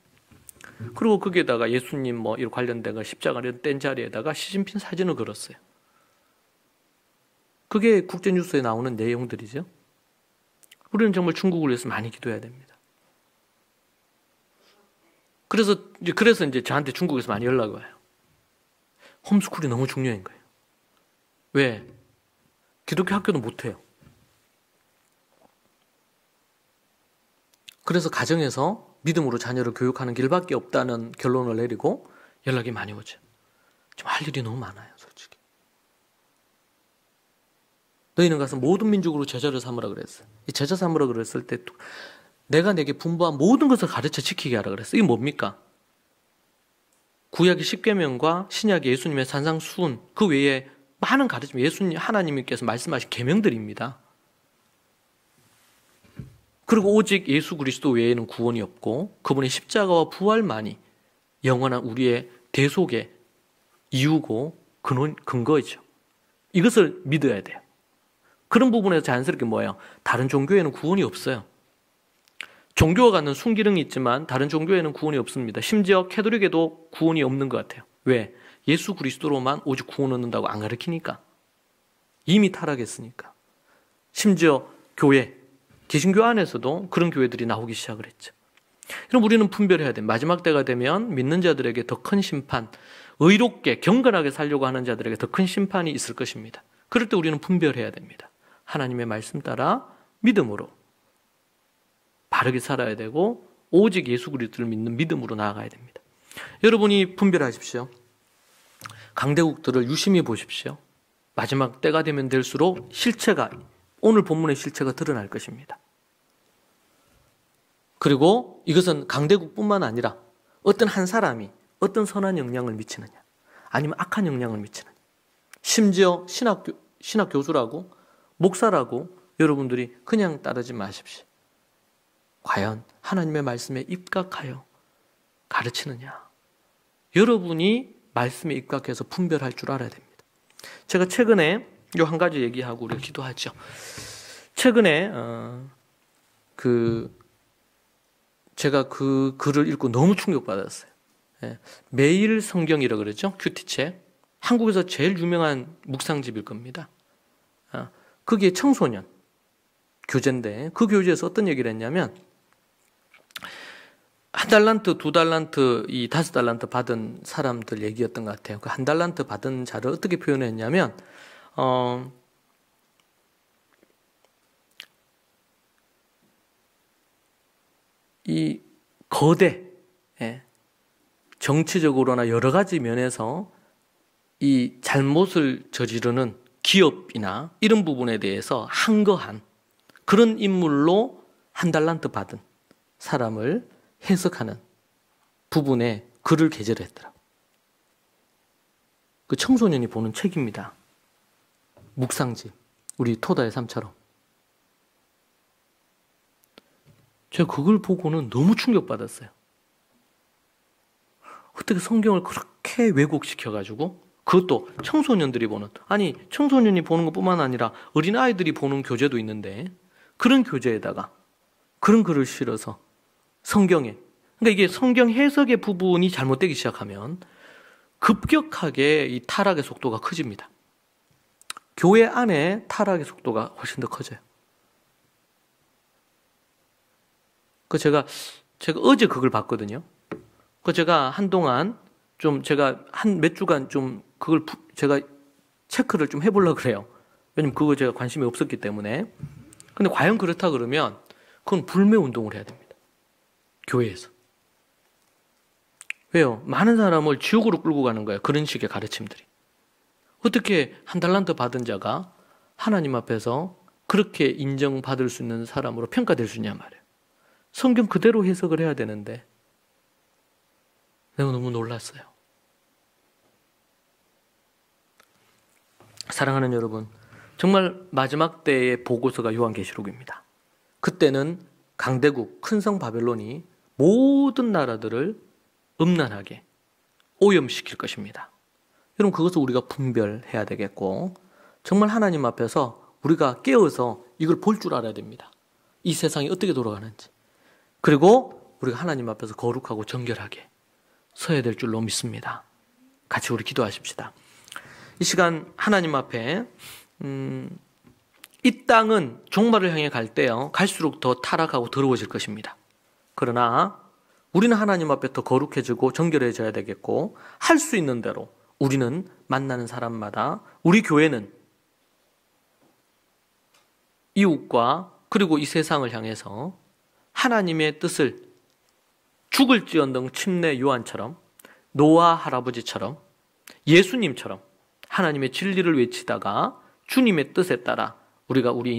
Speaker 1: 그리고 거기에다가 예수님 뭐 이런 관련된 십자가를 뗀 자리에다가 시진핑 사진을 걸었어요. 그게 국제뉴스에 나오는 내용들이죠. 우리는 정말 중국을 위해서 많이 기도해야 됩니다. 그래서 이제 저한테 중국에서 많이 연락이 와요. 홈스쿨이 너무 중요한 거예요. 왜? 기독교 학교도 못해요. 그래서 가정에서 믿음으로 자녀를 교육하는 길밖에 없다는 결론을 내리고 연락이 많이 오죠. 좀 할 일이 너무 많아요, 솔직히. 너희는 가서 모든 민족으로 제자를 삼으라 그랬어요. 이 제자 삼으라 그랬을 때 내가 내게 분부한 모든 것을 가르쳐 지키게 하라 그랬어요. 이게 뭡니까? 구약의 십계명과 신약의 예수님의 산상수훈 그 외에 많은 가르침, 예수님 하나님께서 말씀하신 계명들입니다. 그리고 오직 예수 그리스도 외에는 구원이 없고 그분의 십자가와 부활만이 영원한 우리의 대속의 이유고 근거이죠. 이것을 믿어야 돼요. 그런 부분에서 자연스럽게 뭐예요? 다른 종교에는 구원이 없어요. 종교가 갖는 순기능이 있지만 다른 종교에는 구원이 없습니다. 심지어 캐톨릭에도 구원이 없는 것 같아요. 왜? 예수 그리스도로만 오직 구원 얻는다고 안 가르치니까. 이미 타락했으니까. 심지어 교회, 개신교 안에서도 그런 교회들이 나오기 시작을 했죠. 그럼 우리는 분별해야 돼요. 마지막 때가 되면 믿는 자들에게 더 큰 심판, 의롭게 경건하게 살려고 하는 자들에게 더 큰 심판이 있을 것입니다. 그럴 때 우리는 분별해야 됩니다. 하나님의 말씀 따라 믿음으로 바르게 살아야 되고 오직 예수 그리스도를 믿는 믿음으로 나아가야 됩니다. 여러분이 분별하십시오. 강대국들을 유심히 보십시오. 마지막 때가 되면 될수록 실체가, 오늘 본문의 실체가 드러날 것입니다. 그리고 이것은 강대국뿐만 아니라 어떤 한 사람이 어떤 선한 영향을 미치느냐 아니면 악한 영향을 미치느냐, 심지어 신학 교수라고 목사라고 여러분들이 그냥 따르지 마십시오. 과연 하나님의 말씀에 입각하여 가르치느냐, 여러분이 말씀에 입각해서 분별할 줄 알아야 됩니다. 제가 최근에 요 한 가지 얘기하고 우리가 기도하죠. 최근에 제가 그 글을 읽고 너무 충격받았어요. 매일 성경이라고 그러죠. 큐티책. 한국에서 제일 유명한 묵상집일 겁니다. 그게 청소년 교재인데 그 교재에서 어떤 얘기를 했냐면 1달란트, 2달란트, 5달란트 받은 사람들 얘기였던 것 같아요. 그 1달란트 받은 자를 어떻게 표현했냐면 이 거대 정치적으로나 여러 가지 면에서 이 잘못을 저지르는 기업이나 이런 부분에 대해서 항거한 그런 인물로 1달란트 받은 사람을 해석하는 부분에 글을 게재를 했더라고요. 그 청소년이 보는 책입니다. 묵상집, 우리 토다의 삶처럼. 제가 그걸 보고는 너무 충격받았어요. 어떻게 성경을 그렇게 왜곡시켜가지고 그것도 청소년들이 보는, 아니 청소년이 보는 것뿐만 아니라 어린아이들이 보는 교재도 있는데 그런 교재에다가 그런 글을 실어서 성경에, 그러니까 이게 성경 해석의 부분이 잘못되기 시작하면 급격하게 이 타락의 속도가 커집니다. 교회 안에 타락의 속도가 훨씬 더 커져요. 제가 어제 그걸 봤거든요. 제가 한동안 좀 제가 한 몇 주간 좀 그걸 제가 체크를 좀 해보려고 그래요. 왜냐면 그거 제가 관심이 없었기 때문에. 근데 과연 그렇다 그러면 그건 불매 운동을 해야 됩니다. 교회에서. 왜요? 많은 사람을 지옥으로 끌고 가는 거예요. 그런 식의 가르침들이. 어떻게 한 달란트 받은 자가 하나님 앞에서 그렇게 인정받을 수 있는 사람으로 평가될 수 있냐 말이에요. 성경 그대로 해석을 해야 되는데 내가 너무 놀랐어요. 사랑하는 여러분, 정말 마지막 때의 보고서가 요한계시록입니다. 그때는 강대국 큰 성 바벨론이 모든 나라들을 음란하게 오염시킬 것입니다. 여러분, 그것을 우리가 분별해야 되겠고, 정말 하나님 앞에서 우리가 깨어서 이걸 볼 줄 알아야 됩니다. 이 세상이 어떻게 돌아가는지. 그리고 우리가 하나님 앞에서 거룩하고 정결하게 서야 될 줄로 믿습니다. 같이 우리 기도하십시다. 이 시간 하나님 앞에 이 땅은 종말을 향해 갈 때요, 갈수록 더 타락하고 더러워질 것입니다. 그러나 우리는 하나님 앞에 더 거룩해지고 정결해져야 되겠고, 할 수 있는 대로 우리는 만나는 사람마다, 우리 교회는 이웃과 그리고 이 세상을 향해서 하나님의 뜻을 죽을지언정 침례 요한처럼, 노아 할아버지처럼, 예수님처럼 하나님의 진리를 외치다가 주님의 뜻에 따라 우리가 우리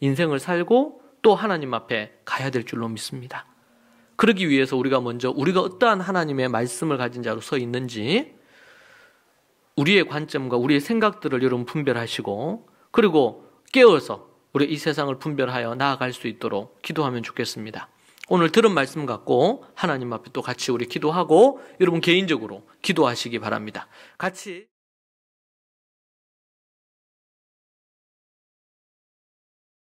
Speaker 1: 인생을 살고 또 하나님 앞에 가야 될 줄로 믿습니다. 그러기 위해서 우리가 먼저 우리가 어떠한 하나님의 말씀을 가진 자로 서 있는지 우리의 관점과 우리의 생각들을 여러분 분별하시고, 그리고 깨어서 우리 이 세상을 분별하여 나아갈 수 있도록 기도하면 좋겠습니다. 오늘 들은 말씀 갖고 하나님 앞에 또 같이 우리 기도하고 여러분 개인적으로 기도하시기 바랍니다. 같이